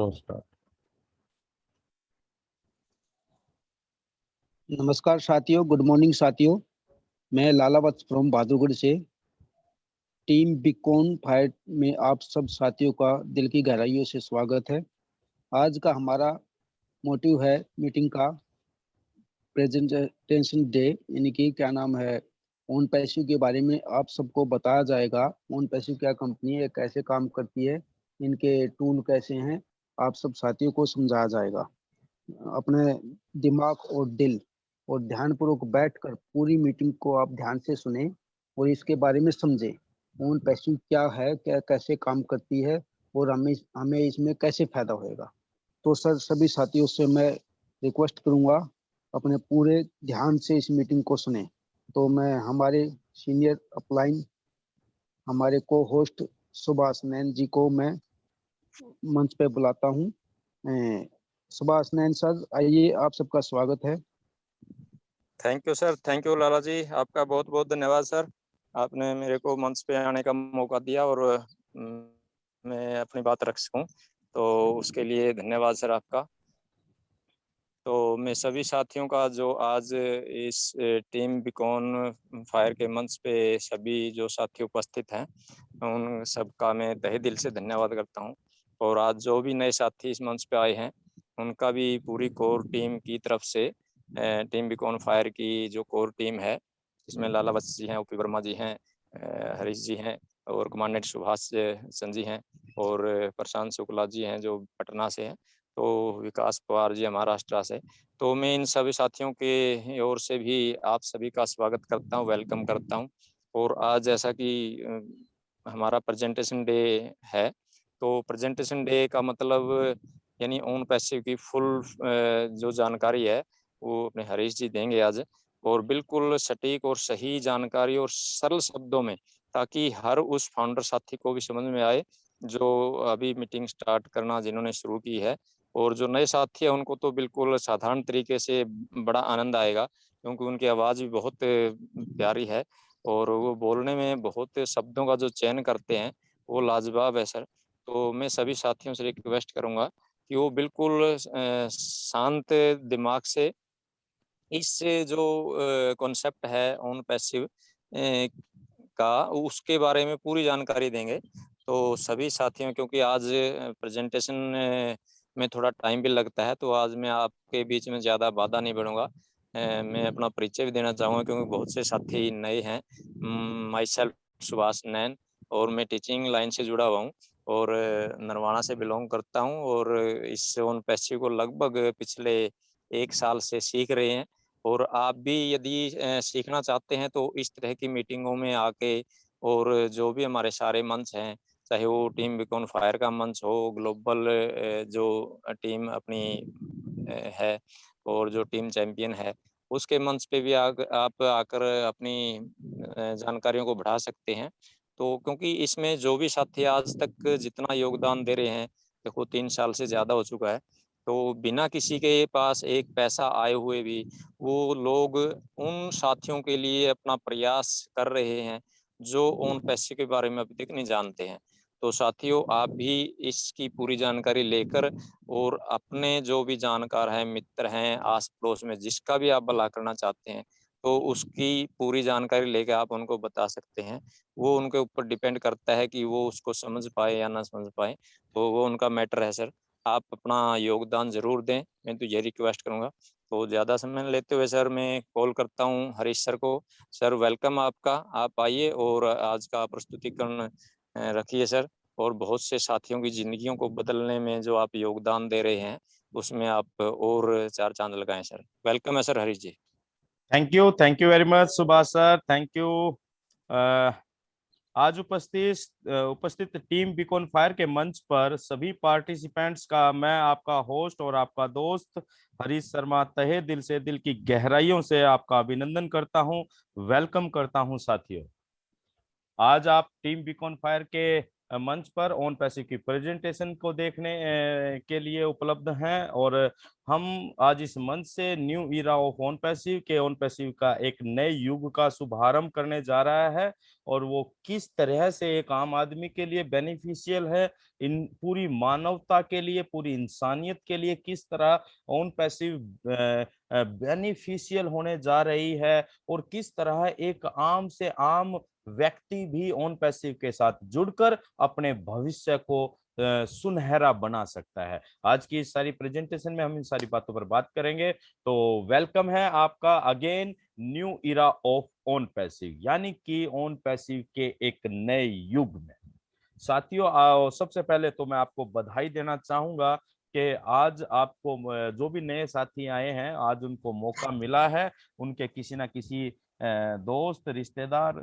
Start. नमस्कार साथियों, good morning साथियों। मैं लाला वत्स फ्रॉम बहादुरगढ़ से टीम बिकॉन फायर में आप सब साथियों का दिल की गहराइयों से स्वागत है। आज का हमारा मोटिव है मीटिंग का प्रेजेंटेशन डे, यानी कि क्या नाम है, ओन पैसिव के बारे में आप सबको बताया जाएगा। ओन पैसिव क्या कंपनी है, कैसे काम करती है, इनके टूल कैसे हैं, आप सब साथियों को समझाया जाएगा। अपने दिमाग और दिल और ध्यानपूर्वक बैठकर पूरी मीटिंग को आप ध्यान से सुने और इसके बारे में समझें। ओन पैसिव क्या है, क्या कैसे काम करती है और हमें हमें इसमें कैसे फायदा होएगा। तो सर, सभी साथियों से मैं रिक्वेस्ट करूंगा अपने पूरे ध्यान से इस मीटिंग को सुने। तो मैं हमारे सीनियर अपलाइन, हमारे को होस्ट सुभाष नैन जी को मैं मंच पे बुलाता हूँ। सुभाष नैन सर, आइए, आप सबका स्वागत है। Thank you sir, thank you Lala ji, आपका बहुत बहुत धन्यवाद सर। आपने मेरे को मंच पे आने का मौका दिया और मैं अपनी बात रख सकूं, तो उसके लिए धन्यवाद सर आपका। तो मैं सभी साथियों का जो आज इस टीम बिकॉन फायर के मंच पे सभी जो साथी उपस्थित हैं, उन सबका मैं तहे दिल से धन्यवाद करता हूं। और आज जो भी नए साथी इस मंच पे आए हैं, उनका भी पूरी कोर टीम की तरफ से, टीम बिकॉन फायर की जो कोर टीम है, जिसमें लाला वत्स जी हैं, ओपी वर्मा जी हैं, हरीश जी हैं और कमांडेंट सुभाष चंद जी हैं और प्रशांत शुक्ला जी हैं जो पटना से हैं, तो विकास पवार जी महाराष्ट्र से। तो मैं इन सभी साथियों के ओर से भी आप सभी का स्वागत करता हूं, वेलकम करता हूं। और आज जैसा कि हमारा प्रेजेंटेशन डे है, तो प्रेजेंटेशन डे का मतलब यानी ओन पैसिव की फुल जो जानकारी है वो अपने हरीश जी देंगे आज, और बिल्कुल सटीक और सही जानकारी और सरल शब्दों में, ताकि हर उस फाउंडर साथी को भी समझ में आए जो अभी मीटिंग स्टार्ट करना जिन्होंने शुरू की है। और जो नए साथी है उनको तो बिल्कुल साधारण तरीके से बड़ा आनंद आएगा, क्योंकि उनकी आवाज़ भी बहुत प्यारी है और वो बोलने में बहुत शब्दों का जो चयन करते हैं वो लाजवाब है सर। तो मैं सभी साथियों से रिक्वेस्ट करूंगा कि वो बिल्कुल शांत दिमाग से इस जो कॉन्सेप्ट है ओन पैसिव का, उसके बारे में पूरी जानकारी देंगे। तो सभी साथियों, क्योंकि आज प्रेजेंटेशन में थोड़ा टाइम भी लगता है, तो आज मैं आपके बीच में ज़्यादा बाधा नहीं बढ़ूंगा। मैं अपना परिचय भी देना चाहूँगा, क्योंकि बहुत से साथी नए हैं। माई सेल्फ सुभाष नैन, और मैं टीचिंग लाइन से जुड़ा हुआ हूँ और नरवाना से बिलोंग करता हूँ, और इस ओन पैसिव को लगभग पिछले 1 साल से सीख रहे हैं। और आप भी यदि सीखना चाहते हैं तो इस तरह की मीटिंगों में आके, और जो भी हमारे सारे मंच हैं, चाहे वो टीम बिकॉन फायर का मंच हो, ग्लोबल जो टीम अपनी है, और जो टीम चैंपियन है, उसके मंच पे भी आप आकर अपनी जानकारियों को बढ़ा सकते हैं। तो क्योंकि इसमें जो भी साथी आज तक जितना योगदान दे रहे हैं, देखो 3 साल से ज़्यादा हो चुका है, तो बिना किसी के पास एक पैसा आए हुए भी वो लोग उन साथियों के लिए अपना प्रयास कर रहे हैं जो ओन पैसे के बारे में अभी तक नहीं जानते हैं। तो साथियों, आप भी इसकी पूरी जानकारी लेकर, और अपने जो भी जानकार हैं, मित्र हैं, आस पड़ोस में जिसका भी आप भला करना चाहते हैं, तो उसकी पूरी जानकारी लेकर आप उनको बता सकते हैं। वो उनके ऊपर डिपेंड करता है कि वो उसको समझ पाए या ना समझ पाए, तो वो उनका मैटर है सर। आप अपना योगदान जरूर दें, मैं तो ये रिक्वेस्ट करूंगा। तो ज़्यादा समय लेते हुए सर मैं कॉल करता हूँ हरीश सर को। सर वेलकम आपका, आप आइए और आज का प्रस्तुतिकरण रखिए सर। और बहुत से साथियों की ज़िंदगियों को बदलने में जो आप योगदान दे रहे हैं, उसमें आप और 4 चांद लगाएं सर। वेलकम है sir Harish ji. Thank you very much Subhash sir, thank you. आज उपस्थित टीम बिकॉन फायर के मंच पर सभी पार्टिसिपेंट्स का मैं आपका होस्ट और आपका दोस्त हरीश शर्मा तहे दिल से, दिल की गहराइयों से आपका अभिनंदन करता हूं, वेलकम करता हूं। साथियों, आज आप टीम बिकॉन फायर के मंच पर ओन पैसिव की प्रेजेंटेशन को देखने के लिए उपलब्ध हैं। और हम आज इस मंच से new era of own passive का एक नए युग का शुभारंभ करने जा रहा है, और वो किस तरह से एक आम आदमी के लिए बेनिफिशियल है, इन पूरी मानवता के लिए, पूरी इंसानियत के लिए किस तरह ओन पैसिव बेनिफिशियल होने जा रही है, और किस तरह एक आम से आम व्यक्ति भी ओन पैसिव के साथ जुड़कर अपने भविष्य को सुनहरा बना सकता है। आज की इस सारी प्रेजेंटेशन में हम इन सारी बातों पर बात करेंगे। तो वेलकम है आपका again new era of own passive, यानी कि ओन पैसिव के एक नए युग में। साथियों, सबसे पहले तो मैं आपको बधाई देना चाहूंगा कि आज आपको जो भी नए साथी आए हैं, आज उनको मौका मिला है उनके किसी ना किसी दोस्त, रिश्तेदार,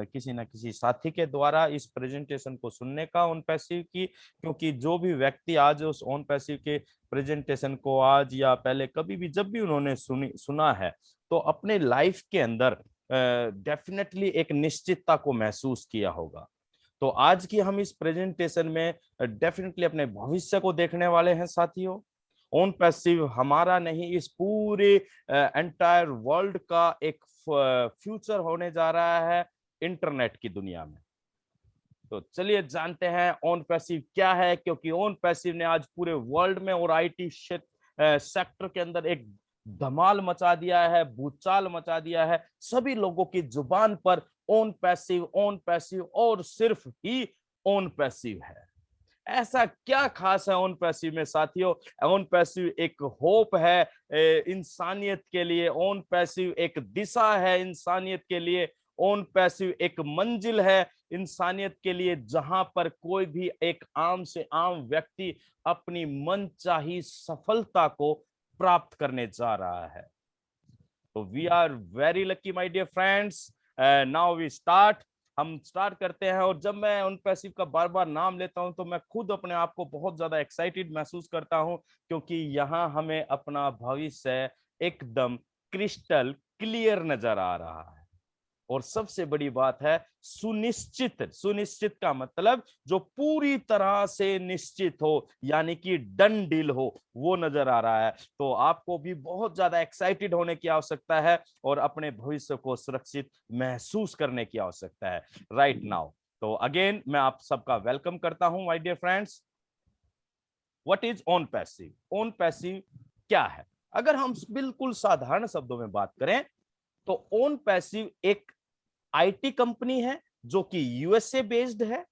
किसी ना किसी साथी के द्वारा इस प्रेजेंटेशन को सुनने का ओन पैसिव की। क्योंकि जो भी व्यक्ति आज उस ओन पैसिव के प्रेजेंटेशन को आज या पहले कभी भी जब भी उन्होंने सुना है, तो अपने लाइफ के अंदर डेफिनेटली एक निश्चितता को महसूस किया होगा। तो आज की हम इस प्रेजेंटेशन में डेफिनेटली अपने भविष्य को देखने वाले हैं साथियों। ओन पैसिव हमारा नहीं, इस पूरे एंटायर वर्ल्ड का एक फ्यूचर होने जा रहा है इंटरनेट की दुनिया में। तो चलिए जानते हैं ओन पैसिव क्या है, क्योंकि ओन पैसिव ने आज पूरे वर्ल्ड में और आईटी सेक्टर के अंदर एक धमाल मचा दिया है, भूचाल मचा दिया है। सभी लोगों की जुबान पर ओन पैसिव और सिर्फ ही ओन पैसिव है। ऐसा क्या खास है ओन पैसिव में साथियों? ओन पैसिव एक होप है इंसानियत के लिए, ओन पैसिव एक दिशा है इंसानियत के लिए, ओन पैसिव एक मंजिल है इंसानियत के लिए, जहां पर कोई भी एक आम से आम व्यक्ति अपनी मनचाही सफलता को प्राप्त करने जा रहा है। तो we are very lucky my dear friends. Now we start. हम स्टार्ट करते हैं। और जब मैं ओन पैसिव का बार बार नाम लेता हूं तो मैं खुद अपने आप को बहुत ज्यादा एक्साइटेड महसूस करता हूं, क्योंकि यहाँ हमें अपना भविष्य एकदम क्रिस्टल क्लियर नजर आ रहा है। और सबसे बड़ी बात है सुनिश्चित का मतलब जो पूरी तरह से निश्चित हो, यानी कि डन डील हो, वो नजर आ रहा है। तो आपको भी बहुत ज्यादा एक्साइटेड होने की आवश्यकता है और अपने भविष्य को सुरक्षित महसूस करने की आवश्यकता है राइट नाउ। तो अगेन मैं आप सबका वेलकम करता हूं my dear friends. What is OnPassive? OnPassive क्या है? अगर हम बिल्कुल साधारण शब्दों में बात करें तो ओन पैसिव एक आईटी कंपनी है जो कि यूएसए बेस्ड है,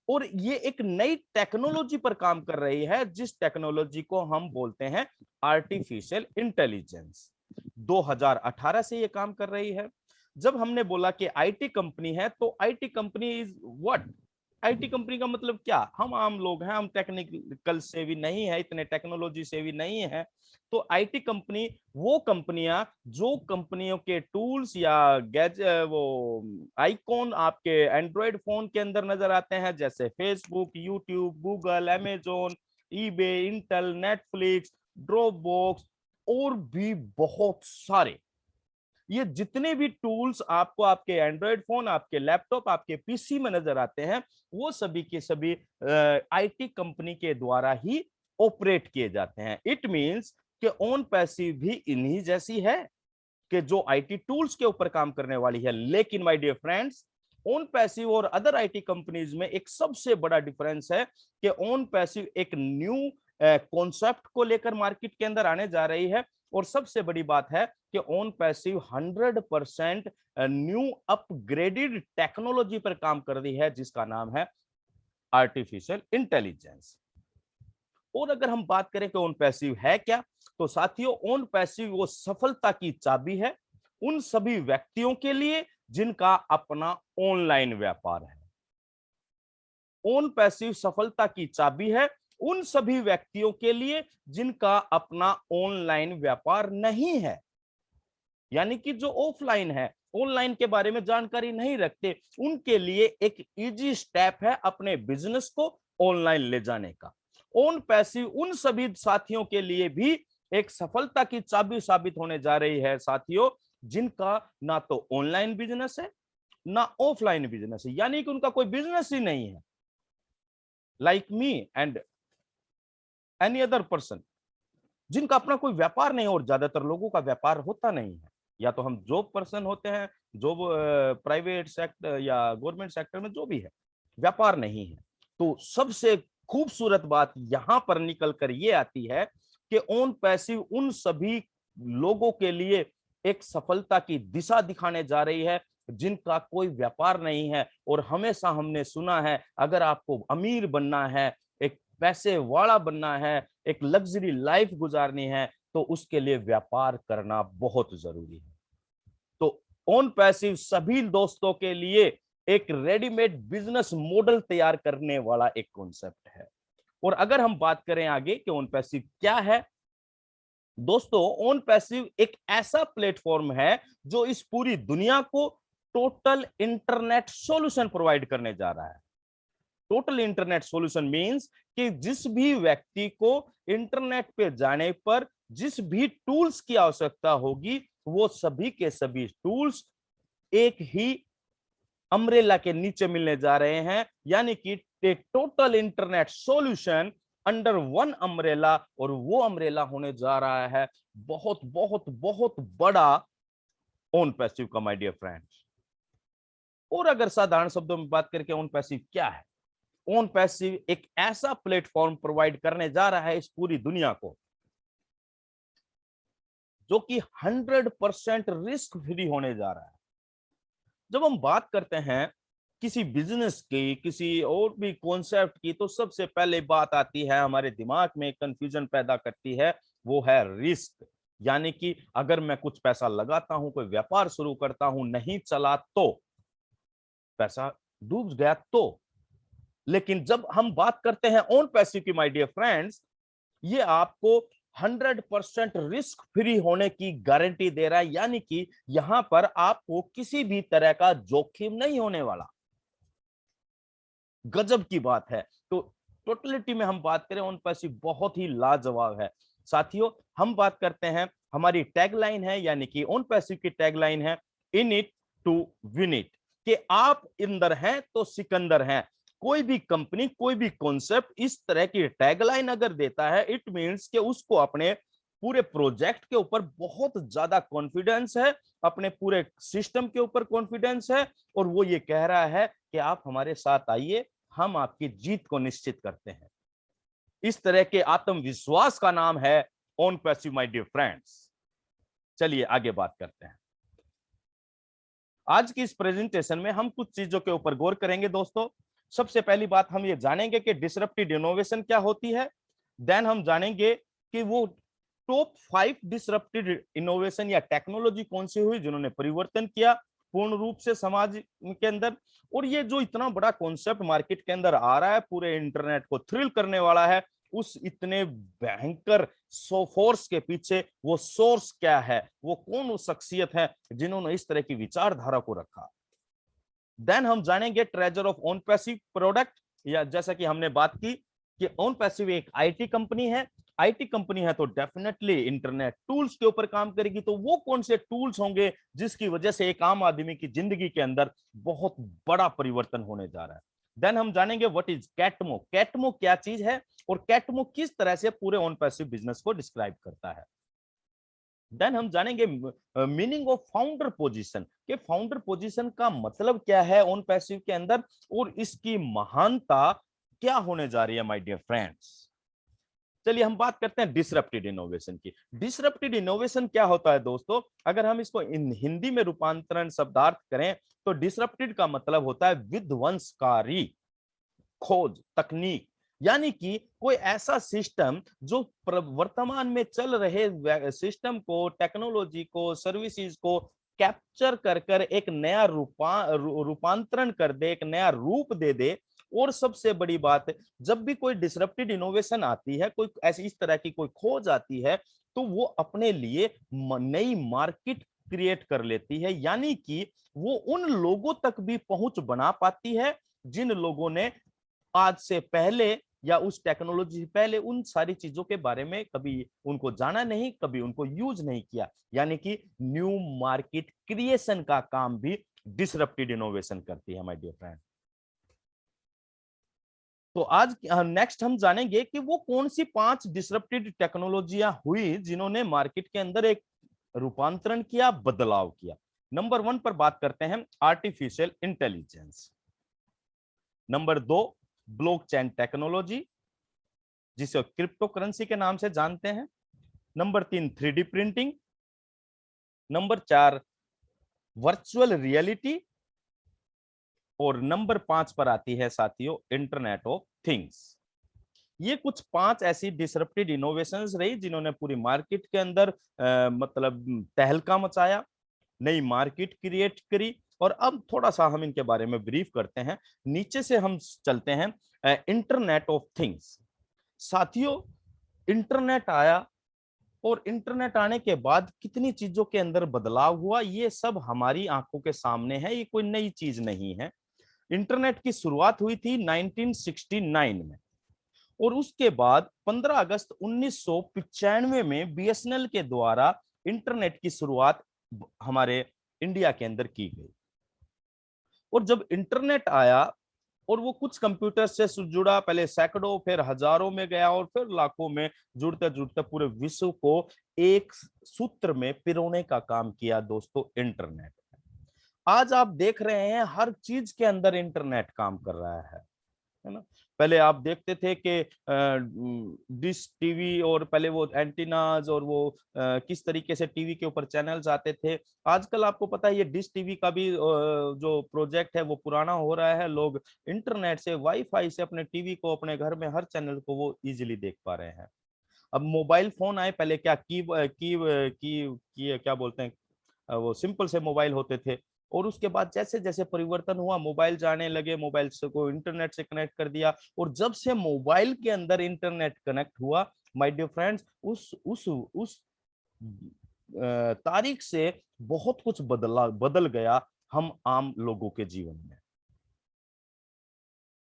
और ये एक नई टेक्नोलॉजी पर काम कर रही है, जिस टेक्नोलॉजी को हम बोलते हैं आर्टिफिशियल इंटेलिजेंस। 2018 से ये काम कर रही है। जब हमने बोला कि आईटी कंपनी है, तो IT company is what? IT company का मतलब क्या? हम आम लोग हैं, हम टेक्निकल से भी नहीं है, इतने टेक्नोलॉजी से भी नहीं है। तो आईटी कंपनी वो कंपनियां जो कंपनियों के टूल्स या वो आइकॉन आपके एंड्रॉयड फोन के अंदर नजर आते हैं, जैसे Facebook, YouTube, Google, Amazon, eBay, Intel, Netflix, Dropbox और भी बहुत सारे। ये जितने भी टूल्स आपको आपके एंड्रॉयड फोन, आपके लैपटॉप, आपके पीसी में नजर आते हैं, वो सभी के सभी आईटी कंपनी के द्वारा ही ऑपरेट किए जाते हैं। इट मींस कि ओन पैसिव भी इन्हीं जैसी है कि जो आईटी टूल्स के ऊपर काम करने वाली है। लेकिन my dear friends, OnPassive और अदर आईटी कंपनीज में एक सबसे बड़ा डिफरेंस है कि ओन पैसिव एक न्यू कॉन्सेप्ट को लेकर मार्केट के अंदर आने जा रही है। और सबसे बड़ी बात है कि own passive 100% new upgraded technology पर काम कर रही है, जिसका नाम है आर्टिफिशियल इंटेलिजेंस। और अगर हम बात करें कि ओन पैसिव है क्या, तो साथियों ओन पैसिव वो सफलता की चाबी है उन सभी व्यक्तियों के लिए जिनका अपना ऑनलाइन व्यापार है। ओन पैसिव सफलता की चाबी है उन सभी व्यक्तियों के लिए जिनका अपना ऑनलाइन व्यापार नहीं है, यानी कि जो ऑफलाइन है, ऑनलाइन के बारे में जानकारी नहीं रखते, उनके लिए एक इजी स्टेप है अपने बिजनेस को ऑनलाइन ले जाने का। ओन पैसिव उन सभी साथियों के लिए भी एक सफलता की चाबी साबित होने जा रही है साथियों, जिनका ना तो ऑनलाइन बिजनेस है ना ऑफलाइन बिजनेस है, यानी कि उनका कोई बिजनेस ही नहीं है। Like me and any other person, जिनका अपना कोई व्यापार नहीं, और ज्यादातर लोगों का व्यापार होता नहीं है, या तो हम जॉब पर्सन होते हैं, जॉब प्राइवेट सेक्टर या गवर्नमेंट सेक्टर में जो भी है, व्यापार नहीं है। तो सबसे खूबसूरत बात यहां पर निकल कर ये आती है कि ओन पैसिव उन सभी लोगों के लिए एक सफलता की दिशा दिखाने जा रही है जिनका कोई व्यापार नहीं है। और हमेशा हमने सुना है, अगर आपको अमीर बनना है, एक पैसे वाला बनना है, एक लग्जरी लाइफ गुजारनी है, तो उसके लिए व्यापार करना बहुत जरूरी है। तो ओन पैसिव सभी दोस्तों के लिए एक रेडीमेड बिजनेस मॉडल तैयार करने वाला एक कॉन्सेप्ट है। और अगर हम बात करें आगे कि ओन पैसिव क्या है, दोस्तों ओन पैसिव एक ऐसा प्लेटफॉर्म है जो इस पूरी दुनिया को टोटल इंटरनेट सॉल्यूशन प्रोवाइड करने जा रहा है। टोटल इंटरनेट सॉल्यूशन मींस कि जिस भी व्यक्ति को इंटरनेट पे जाने पर जिस भी टूल्स की आवश्यकता होगी, वो सभी के सभी टूल्स एक ही अम्ब्रेला के नीचे मिलने जा रहे हैं, यानी कि total internet solution under one umbrella. और वो अम्ब्रेला होने जा रहा है बहुत बहुत बहुत बड़ा ओन पैसिव का, माय डियर फ्रेंड्स। और अगर साधारण शब्दों में बात करके ओन पैसिव क्या है, ओन पैसिव एक ऐसा प्लेटफॉर्म प्रोवाइड करने जा रहा है इस पूरी दुनिया को जो कि 100% रिस्क फ्री होने जा रहा है। जब हम बात करते हैं किसी बिजनेस की, किसी और भी कॉन्सेप्ट की, तो सबसे पहले बात आती है हमारे दिमाग में, कंफ्यूजन पैदा करती है, वो है रिस्क। यानी कि अगर मैं कुछ पैसा लगाता हूं, कोई व्यापार शुरू करता हूं, नहीं चला तो, पैसा डूब गया तो। लेकिन जब हम बात करते हैं ओन पैसिव की, माय डियर फ्रेंड्स, ये आपको 100% रिस्क फ्री होने की गारंटी दे रहा है। यानी कि यहां पर आपको किसी भी तरह का जोखिम नहीं होने वाला। गजब की बात है। तो टोटलिटी में हम बात करें, ओन पैसिव बहुत ही लाजवाब है। साथियों, हम बात करते हैं, हमारी टैगलाइन है, यानी कि ओन पैसिव की टैगलाइन है, in it to win it, कि आप अंदर हैं तो सिकंदर हैं। कोई भी कंपनी, कोई भी कॉन्सेप्ट इस तरह की टैगलाइन अगर देता है, इट मींस कि उसको अपने पूरे प्रोजेक्ट के ऊपर बहुत ज्यादा कॉन्फिडेंस है, अपने पूरे सिस्टम के ऊपर कॉन्फिडेंस है, और वो ये कह रहा है कि आप हमारे साथ आइए, हम आपकी जीत को निश्चित करते हैं। इस तरह के आत्मविश्वास का नाम है OnPassive, my dear friends. चलिए आगे बात करते हैं। आज की इस प्रेजेंटेशन में हम कुछ चीजों के ऊपर गौर करेंगे दोस्तों। सबसे पहली बात हम ये जानेंगे कि डिसरप्टिव इनोवेशन क्या होती है। देन हम जानेंगे कि वो टॉप 5 डिसरप्टिव इनोवेशन या टेक्नोलॉजी कौन सी हुई जिन्होंने परिवर्तन किया पूर्ण रूप से समाज के अंदर। और ये जो इतना बड़ा कॉन्सेप्ट मार्केट के अंदर आ रहा है, पूरे इंटरनेट को थ्रिल करने वाला है, उस इतने भयंकर फोर्स के पीछे वो सोर्स क्या है, वो कौन वो शख्सियत है जिन्होंने इस तरह की विचारधारा को रखा। देन हम जानेंगे treasure of own passive product, या जैसा कि हमने बात की कि ओन पैसिव एक आईटी कंपनी है। आईटी कंपनी है तो डेफिनेटली इंटरनेट टूल्स के ऊपर काम करेगी। तो वो कौन से टूल्स होंगे जिसकी वजह से एक आम आदमी की जिंदगी के अंदर बहुत बड़ा परिवर्तन होने जा रहा है। देन हम जानेंगे व्हाट इज कैटमो, कैटमो क्या चीज है और कैटमो किस तरह से पूरे ओन पैसिव बिजनेस को डिस्क्राइब करता है। देन हम जानेंगे मीनिंग ऑफ फाउंडर पोजीशन, कि फाउंडर पोजीशन का मतलब क्या है ओन पैसिव के अंदर, और इसकी महानता क्या होने जा रही है माय डियर फ्रेंड्स। चलिए हम बात करते हैं डिसरप्टेड इनोवेशन की। डिसरप्टेड इनोवेशन क्या होता है दोस्तों, अगर हम इसको हिंदी में रूपांतरण शब्दार्थ करें तो डिसरप्टेड का मतलब होता है विध्वंसकारी, खोज, तकनीक। यानी कि कोई ऐसा सिस्टम जो वर्तमान में चल रहे सिस्टम को, टेक्नोलॉजी को, सर्विसेज को कैप्चर कर कर एक नया रूपांतरण कर दे, एक नया रूप दे दे। और सबसे बड़ी बात, जब भी कोई डिसरप्टेड इनोवेशन आती है, कोई ऐसी इस तरह की कोई खोज आती है, तो वो अपने लिए नई मार्केट क्रिएट कर लेती है। यानी कि वो उन लोगों तक भी पहुंच बना पाती है जिन लोगों ने आज से पहले या उस टेक्नोलॉजी से पहले उन सारी चीजों के बारे में कभी उनको जाना नहीं, कभी उनको यूज नहीं किया। यानी कि न्यू मार्केट क्रिएशन का काम भी डिसरप्टेड इनोवेशन करती है माय डियर फ्रेंड। तो आज नेक्स्ट हम जानेंगे कि वो कौन सी 5 डिसरप्टेड टेक्नोलॉजियां हुई जिन्होंने मार्केट के अंदर एक रूपांतरण किया, बदलाव किया। नंबर 1 पर बात करते हैं artificial intelligence. Number 2 blockchain technology, जिसे क्रिप्टो करेंसी के नाम से जानते हैं। Number 3 3D printing. Number 4 virtual reality. और नंबर 5 पर आती है साथियों इंटरनेट ऑफ थिंग्स। ये कुछ 5 ऐसी डिसरप्टेड इनोवेशंस रही जिन्होंने पूरी मार्केट के अंदर मतलब तहलका मचाया, नई मार्केट क्रिएट करी। और अब थोड़ा सा हम इनके बारे में ब्रीफ करते हैं। नीचे से हम चलते हैं इंटरनेट ऑफ थिंग्स। साथियों, इंटरनेट आया और इंटरनेट आने के बाद कितनी चीजों के अंदर बदलाव हुआ, ये सब हमारी आंखों के सामने है, ये कोई नई चीज नहीं है। इंटरनेट की शुरुआत हुई थी 1969 में और उसके बाद 15 अगस्त 1995 में बीएसएनएल के द्वारा इंटरनेट की शुरुआत हमारे इंडिया के अंदर की गई। और जब इंटरनेट आया और वो कुछ कंप्यूटर से जुड़ा, पहले सैकड़ों फिर हजारों में गया और फिर लाखों में जुड़ते जुड़ते पूरे विश्व को एक सूत्र में पिरोने का काम किया दोस्तों इंटरनेट। आज आप देख रहे हैं हर चीज के अंदर इंटरनेट काम कर रहा है ना। पहले आप देखते थे कि डिश टीवी और पहले वो एंटीनाज और वो किस तरीके से टीवी के ऊपर चैनल्स आते थे। आजकल आपको पता है ये डिश टीवी का भी जो प्रोजेक्ट है वो पुराना हो रहा है। लोग इंटरनेट से, वाईफाई से अपने टीवी को, अपने घर में हर चैनल को वो इजीली देख पा रहे हैं। अब मोबाइल फोन आए, पहले क्या की क्या बोलते हैं, वो सिंपल से मोबाइल होते थे। और उसके बाद जैसे जैसे परिवर्तन हुआ, मोबाइल जाने लगे, मोबाइल से को इंटरनेट से कनेक्ट कर दिया। और जब से मोबाइल के अंदर इंटरनेट कनेक्ट हुआ माय डियर फ्रेंड्स, उस तारीख से बहुत कुछ बदल गया हम आम लोगों के जीवन में।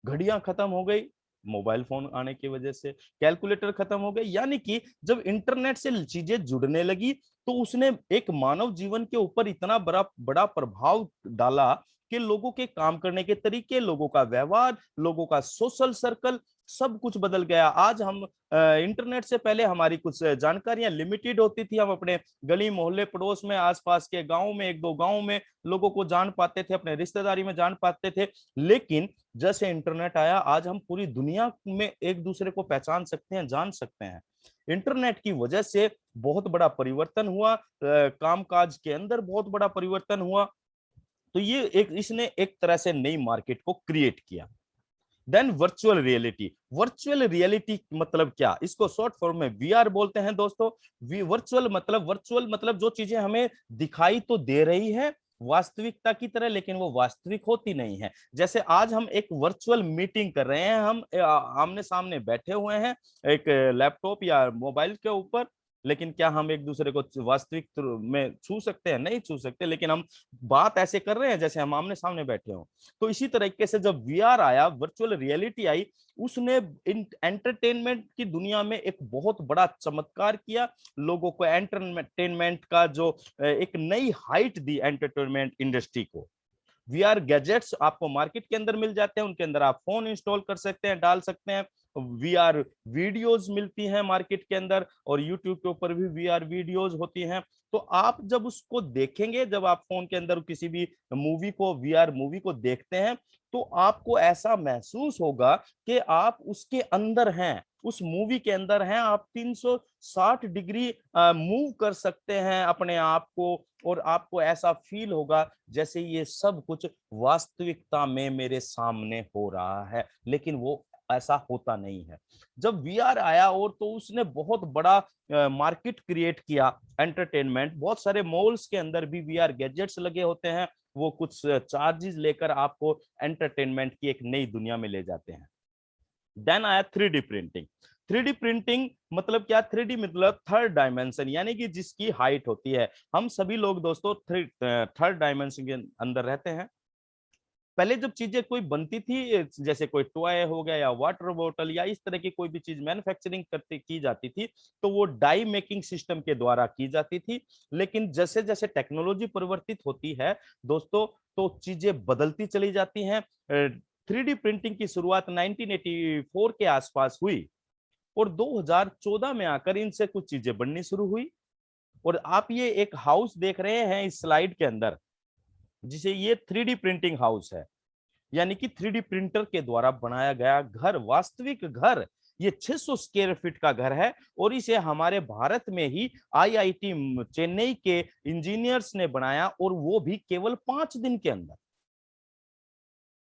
घड़ियां खत्म हो गई मोबाइल फोन आने की वजह से, कैलकुलेटर खत्म हो गए। यानी कि जब इंटरनेट से चीजें जुड़ने लगी तो उसने एक मानव जीवन के ऊपर इतना बड़ा प्रभाव डाला कि लोगों के काम करने के तरीके, लोगों का व्यवहार, लोगों का सोशल सर्कल, सब कुछ बदल गया। आज हम इंटरनेट से पहले हमारी कुछ जानकारियां लिमिटेड होती थी। हम अपने गली मोहल्ले पड़ोस में, आसपास के गांव में, एक दो गांव में लोगों को जान पाते थे, अपने रिश्तेदारी में जान पाते थे। लेकिन जैसे इंटरनेट आया, आज हम पूरी दुनिया में एक दूसरे को पहचान सकते हैं, जान सकते हैं। इंटरनेट की वजह से बहुत बड़ा परिवर्तन हुआ, कामकाज के अंदर बहुत बड़ा परिवर्तन हुआ। तो ये इसने एक तरह से नई मार्केट को क्रिएट किया। Then virtual reality. Virtual reality मतलब क्या? इसको शॉर्ट फॉर्म में वीआर बोलते हैं दोस्तों। वर्चुअल मतलब जो चीजें हमें दिखाई तो दे रही है वास्तविकता की तरह, लेकिन वो वास्तविक होती नहीं है। जैसे आज हम एक वर्चुअल मीटिंग कर रहे हैं, हम आमने सामने बैठे हुए हैं एक लैपटॉप या मोबाइल के ऊपर, लेकिन क्या हम एक दूसरे को वास्तविक में छू सकते हैं? नहीं छू सकते, लेकिन हम बात ऐसे कर रहे हैं जैसे हम आमने सामने बैठे हों। तो इसी तरीके से जब वीआर आया, वर्चुअल रियलिटी आई, उसने एंटरटेनमेंट की दुनिया में एक बहुत बड़ा चमत्कार किया। लोगों को एंटरटेनमेंट का जो एक नई हाइट दी एंटरटेनमेंट इंडस्ट्री को। वीआर गैजेट्स आपको मार्केट के अंदर मिल जाते हैं, उनके अंदर आप फोन इंस्टॉल कर सकते हैं, डाल सकते हैं। वीआर वीडियोस मिलती हैं मार्केट के अंदर, और यूट्यूब के ऊपर भी वीआर वीडियोस होती हैं। तो आप जब उसको देखेंगे, जब आप फोन के अंदर किसी भी मूवी को, वीआर मूवी को देखते हैं, तो आपको ऐसा महसूस होगा कि आप उसके अंदर हैं, उस मूवी के अंदर हैं। आप 360 डिग्री मूव कर सकते हैं अपने आप को, और आपको ऐसा फील होगा जैसे ये सब कुछ वास्तविकता में मेरे सामने हो रहा है। लेकिन वो ऐसा होता नहीं है। जब वीआर आया और तो उसने बहुत बड़ा मार्केट क्रिएट किया एंटरटेनमेंट। बहुत सारे मॉल्स के अंदर भी वीआर गैजेट्स लगे होते हैं, वो कुछ चार्जेस लेकर आपको एंटरटेनमेंट की एक नई दुनिया में ले जाते हैं। देन आया 3D प्रिंटिंग। 3D प्रिंटिंग मतलब क्या? 3D मतलब थर्ड डायमेंशन, यानी कि जिसकी हाइट होती है। हम सभी लोग दोस्तों थर्ड डायमेंशन के अंदर रहते हैं। पहले जब चीजें कोई बनती थी, जैसे कोई टॉय हो गया या वाटर बोतल या इस तरह की कोई भी चीज मैन्युफैक्चरिंग की जाती थी, तो वो डाई मेकिंग सिस्टम के द्वारा की जाती थी। लेकिन जैसे जैसे टेक्नोलॉजी परिवर्तित होती है दोस्तों, तो चीजें बदलती चली जाती हैं। 3D प्रिंटिंग की शुरुआत 1984 के आसपास हुई और 2014 में आकर इनसे कुछ चीजें बननी शुरू हुई। और आप ये एक हाउस देख रहे हैं इस स्लाइड के अंदर, जिसे ये 3D प्रिंटिंग हाउस है, यानी कि 3D प्रिंटर के द्वारा बनाया गया घर, वास्तविक घर। ये 600 स्क्वायर फीट का घर है और इसे हमारे भारत में ही IIT चेन्नई के इंजीनियर्स ने बनाया, और वो भी केवल 5 दिन के अंदर।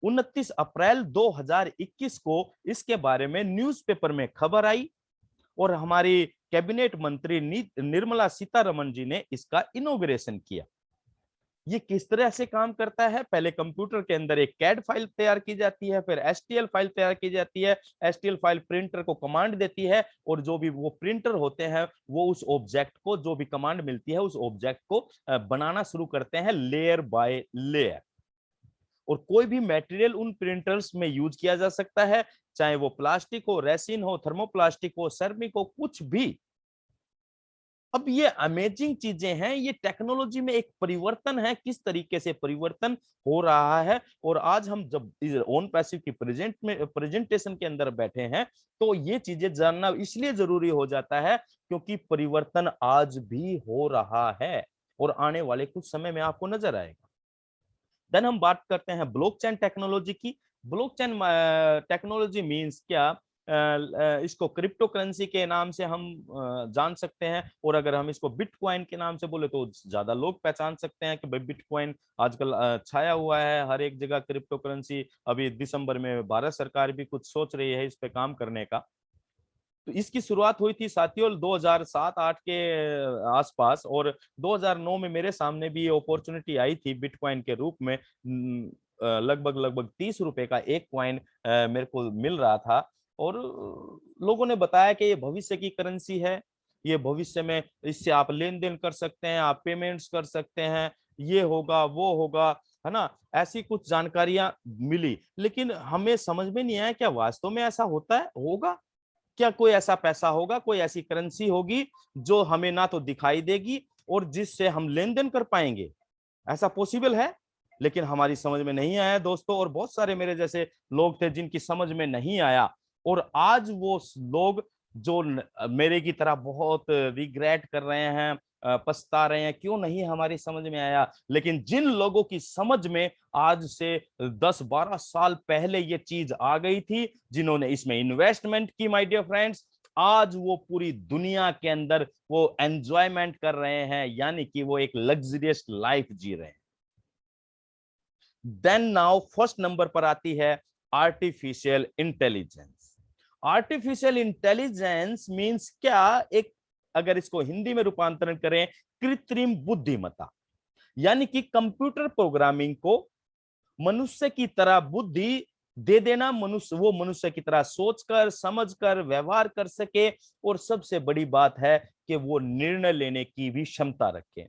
29 अप्रैल 2021 को इसके बारे में न्यूज़पेपर में खबर आई और हमारी कैबिनेट मंत्री निर्मला सीतारमण जी ने इसका इनॉग्रेशन किया। ये किस तरह से काम करता है? पहले कंप्यूटर के अंदर एक कैड फाइल तैयार की जाती है, फिर STL फाइल तैयार की जाती है। STL फाइल प्रिंटर को कमांड देती है और जो भी वो प्रिंटर होते हैं वो उस ऑब्जेक्ट को, जो भी कमांड मिलती है उस ऑब्जेक्ट को बनाना शुरू करते हैं लेयर बाय लेयर। और कोई भी मटेरियल उन प्रिंटर्स में यूज किया जा सकता है, चाहे वो प्लास्टिक हो, रेसिन हो, थर्मोप्लास्टिक हो, सेरेमिक हो, कुछ भी। अब ये अमेजिंग चीजें हैं, ये टेक्नोलॉजी में एक परिवर्तन है, किस तरीके से परिवर्तन हो रहा है। और आज हम जब ओन पैसिव की प्रेजेंटेशन के अंदर बैठे हैं तो ये चीजें जानना इसलिए जरूरी हो जाता है क्योंकि परिवर्तन आज भी हो रहा है और आने वाले कुछ समय में आपको नजर आएगा। देन हम बात करते हैं ब्लॉकचेन टेक्नोलॉजी की। ब्लॉकचेन टेक्नोलॉजी मींस क्या? इसको क्रिप्टो करेंसी के नाम से हम जान सकते हैं, और अगर हम इसको बिटकॉइन के नाम से बोले तो ज्यादा लोग पहचान सकते हैं कि भाई बिटकॉइन आजकल छाया हुआ है हर एक जगह। क्रिप्टो करेंसी अभी दिसंबर में भारत सरकार भी कुछ सोच रही है इस पे काम करने का। तो इसकी शुरुआत हुई थी साथियों 2007-8 के आसपास, और 2009 में मेरे सामने भी ये अपॉर्चुनिटी आई थी बिटकॉइन के रूप में। लगभग 30 रुपए का एक कॉइन मेरे को मिल रहा था, और लोगों ने बताया कि ये भविष्य की करेंसी है, ये भविष्य में इससे आप लेन देन कर सकते हैं, आप पेमेंट्स कर सकते हैं, ये होगा वो होगा, है ना। ऐसी कुछ जानकारियां मिली, लेकिन हमें समझ में नहीं आया क्या वास्तव में ऐसा होता है, होगा क्या? कोई ऐसा पैसा होगा, कोई ऐसी करेंसी होगी जो हमें ना तो दिखाई देगी और जिससे हम लेन देन कर पाएंगे? ऐसा पॉसिबल है? लेकिन हमारी समझ में नहीं आया दोस्तों, और बहुत सारे मेरे जैसे लोग थे जिनकी समझ में नहीं आया, और आज वो लोग जो मेरे की तरह बहुत रिग्रेट कर रहे हैं, पछता रहे हैं, क्यों नहीं हमारी समझ में आया। लेकिन जिन लोगों की समझ में आज से 10-12 साल पहले ये चीज आ गई थी, जिन्होंने इसमें इन्वेस्टमेंट की माय डियर फ्रेंड्स, आज वो पूरी दुनिया के अंदर वो एंजॉयमेंट कर रहे हैं, यानी कि वो एक लग्जरियस लाइफ जी रहे हैं। देन नाउ फर्स्ट नंबर पर आती है artificial intelligence. Artificial intelligence means क्या? एक, अगर इसको हिंदी में रूपांतरण करें, कृत्रिम बुद्धिमत्ता, यानी कि कंप्यूटर प्रोग्रामिंग को मनुष्य की तरह बुद्धि दे देना, वो मनुष्य की तरह सोचकर, समझकर व्यवहार कर सके, और सबसे बड़ी बात है कि वो निर्णय लेने की भी क्षमता रखे।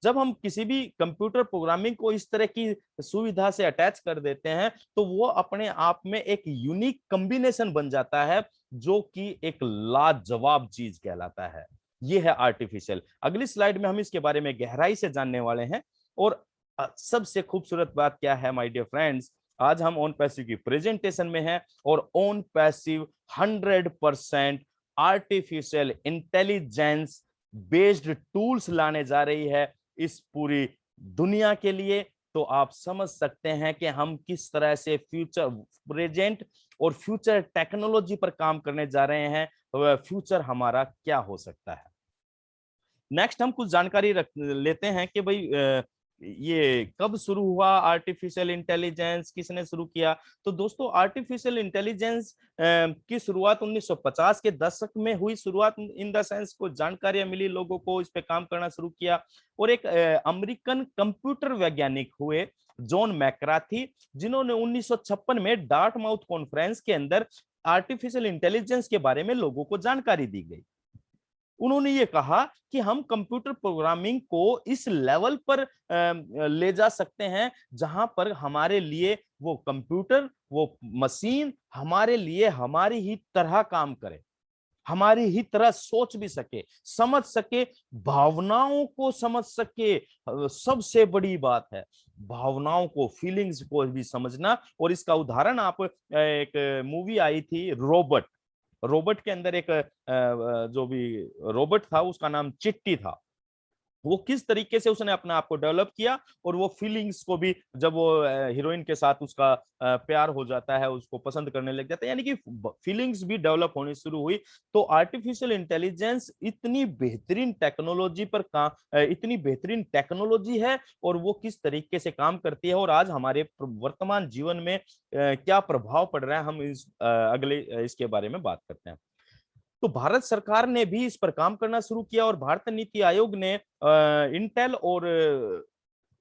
जब हम किसी भी कंप्यूटर प्रोग्रामिंग को इस तरह की सुविधा से अटैच कर देते हैं तो वो अपने आप में एक यूनिक कॉम्बिनेशन बन जाता है, जो कि एक लाजवाब चीज कहलाता है। ये है आर्टिफिशियल। अगली स्लाइड में हम इसके बारे में गहराई से जानने वाले हैं। और सबसे खूबसूरत बात क्या है माय डियर फ्रेंड्स, आज हम ओन पैसिव की प्रेजेंटेशन में हैं, और own passive 100% artificial intelligence based tools लाने जा रही है इस पूरी दुनिया के लिए। तो आप समझ सकते हैं कि हम किस तरह से फ्यूचर, प्रेजेंट और फ्यूचर टेक्नोलॉजी पर काम करने जा रहे हैं, फ्यूचर हमारा क्या हो सकता है। नेक्स्ट हम कुछ जानकारी लेते हैं कि भाई ये कब शुरू हुआ आर्टिफिशियल इंटेलिजेंस, किसने शुरू किया। तो दोस्तों आर्टिफिशियल इंटेलिजेंस की शुरुआत 1950 के दशक में हुई। शुरुआत इन द सेंस को जानकारियां मिली, लोगों को इस पे काम करना शुरू किया, और एक अमेरिकन कंप्यूटर वैज्ञानिक हुए जॉन मैककार्थी, जिन्होंने 1956 में डार्टमाउथ कॉन्फ्रेंस के अंदर आर्टिफिशियल इंटेलिजेंस के बारे में लोगों को जानकारी दी गई। उन्होंने ये कहा कि हम कंप्यूटर प्रोग्रामिंग को इस लेवल पर ले जा सकते हैं जहां पर हमारे लिए वो कंप्यूटर, वो मशीन हमारे लिए हमारी ही तरह काम करे, हमारी ही तरह सोच भी सके, समझ सके, भावनाओं को समझ सके। सबसे बड़ी बात है भावनाओं को, फीलिंग्स को भी समझना। और इसका उदाहरण आप, एक मूवी आई थी रोबोट, रोबोट के अंदर एक जो भी रोबोट था उसका नाम चिट्टी था। वो किस तरीके से उसने अपने आप को डेवलप किया, और वो फीलिंग्स को भी, जब वो हीरोइन के साथ उसका प्यार हो जाता है, उसको पसंद करने लग जाता है, यानी कि फीलिंग्स भी डेवलप होनी शुरू हुई। तो आर्टिफिशियल इंटेलिजेंस इतनी बेहतरीन टेक्नोलॉजी पर इतनी बेहतरीन टेक्नोलॉजी है, और वो किस तरीके से काम करती है, और आज हमारे वर्तमान जीवन में क्या प्रभाव पड़ रहा है, हम इस अगले इसके बारे में बात करते हैं। तो भारत सरकार ने भी इस पर काम करना शुरू किया, और भारतीय नीति आयोग ने इंटेल और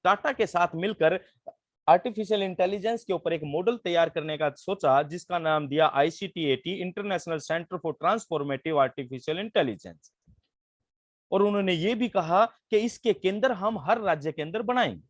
टाटा के साथ मिलकर आर्टिफिशियल इंटेलिजेंस के ऊपर एक मॉडल तैयार करने का सोचा, जिसका नाम दिया ICTAT, international centre for transformative artificial intelligence. और उन्होंने ये भी कहा कि इसके केंद्र हम हर राज्य के अंदर बनाएंगे।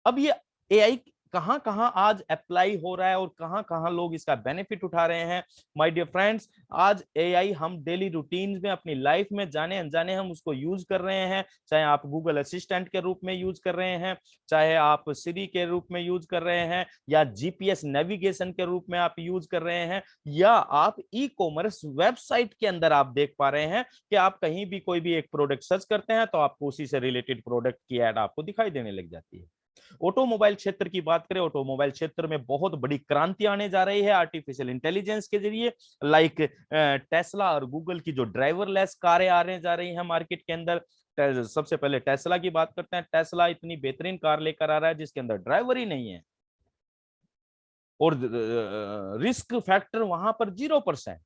अब ये AI कहां कहां आज अप्लाई हो रहा है, और कहां कहां लोग इसका बेनिफिट उठा रहे हैं। माय डियर फ्रेंड्स, आज AI हम डेली रूटीन में, अपनी लाइफ में जाने अनजाने हम उसको यूज कर रहे हैं। चाहे आप गूगल असिस्टेंट के रूप में यूज कर रहे हैं, चाहे आप सिरी के रूप में यूज कर रहे हैं, या GPS नेविगेशन के रूप में आप यूज कर रहे हैं, या आप ई-कॉमर्स वेबसाइट के अंदर आप देख पा रहे हैं कि आप कहीं भी कोई भी एक प्रोडक्ट सर्च करते हैं तो आपको उसी से रिलेटेड प्रोडक्ट की एड आपको दिखाई देने लग जाती है। ऑटोमोबाइल क्षेत्र की बात करें, ऑटोमोबाइल क्षेत्र में बहुत बड़ी क्रांति आने जा रही है आर्टिफिशियल इंटेलिजेंस के जरिए। लाइक टेस्ला और गूगल की जो ड्राइवरलेस कारें आने जा रही हैं मार्केट के अंदर। सबसे पहले टेस्ला की बात करते हैं। टेस्ला इतनी बेहतरीन कार लेकर आ रहा है जिसके अंदर ड्राइवर ही नहीं है, और रिस्क फैक्टर वहां पर 0%।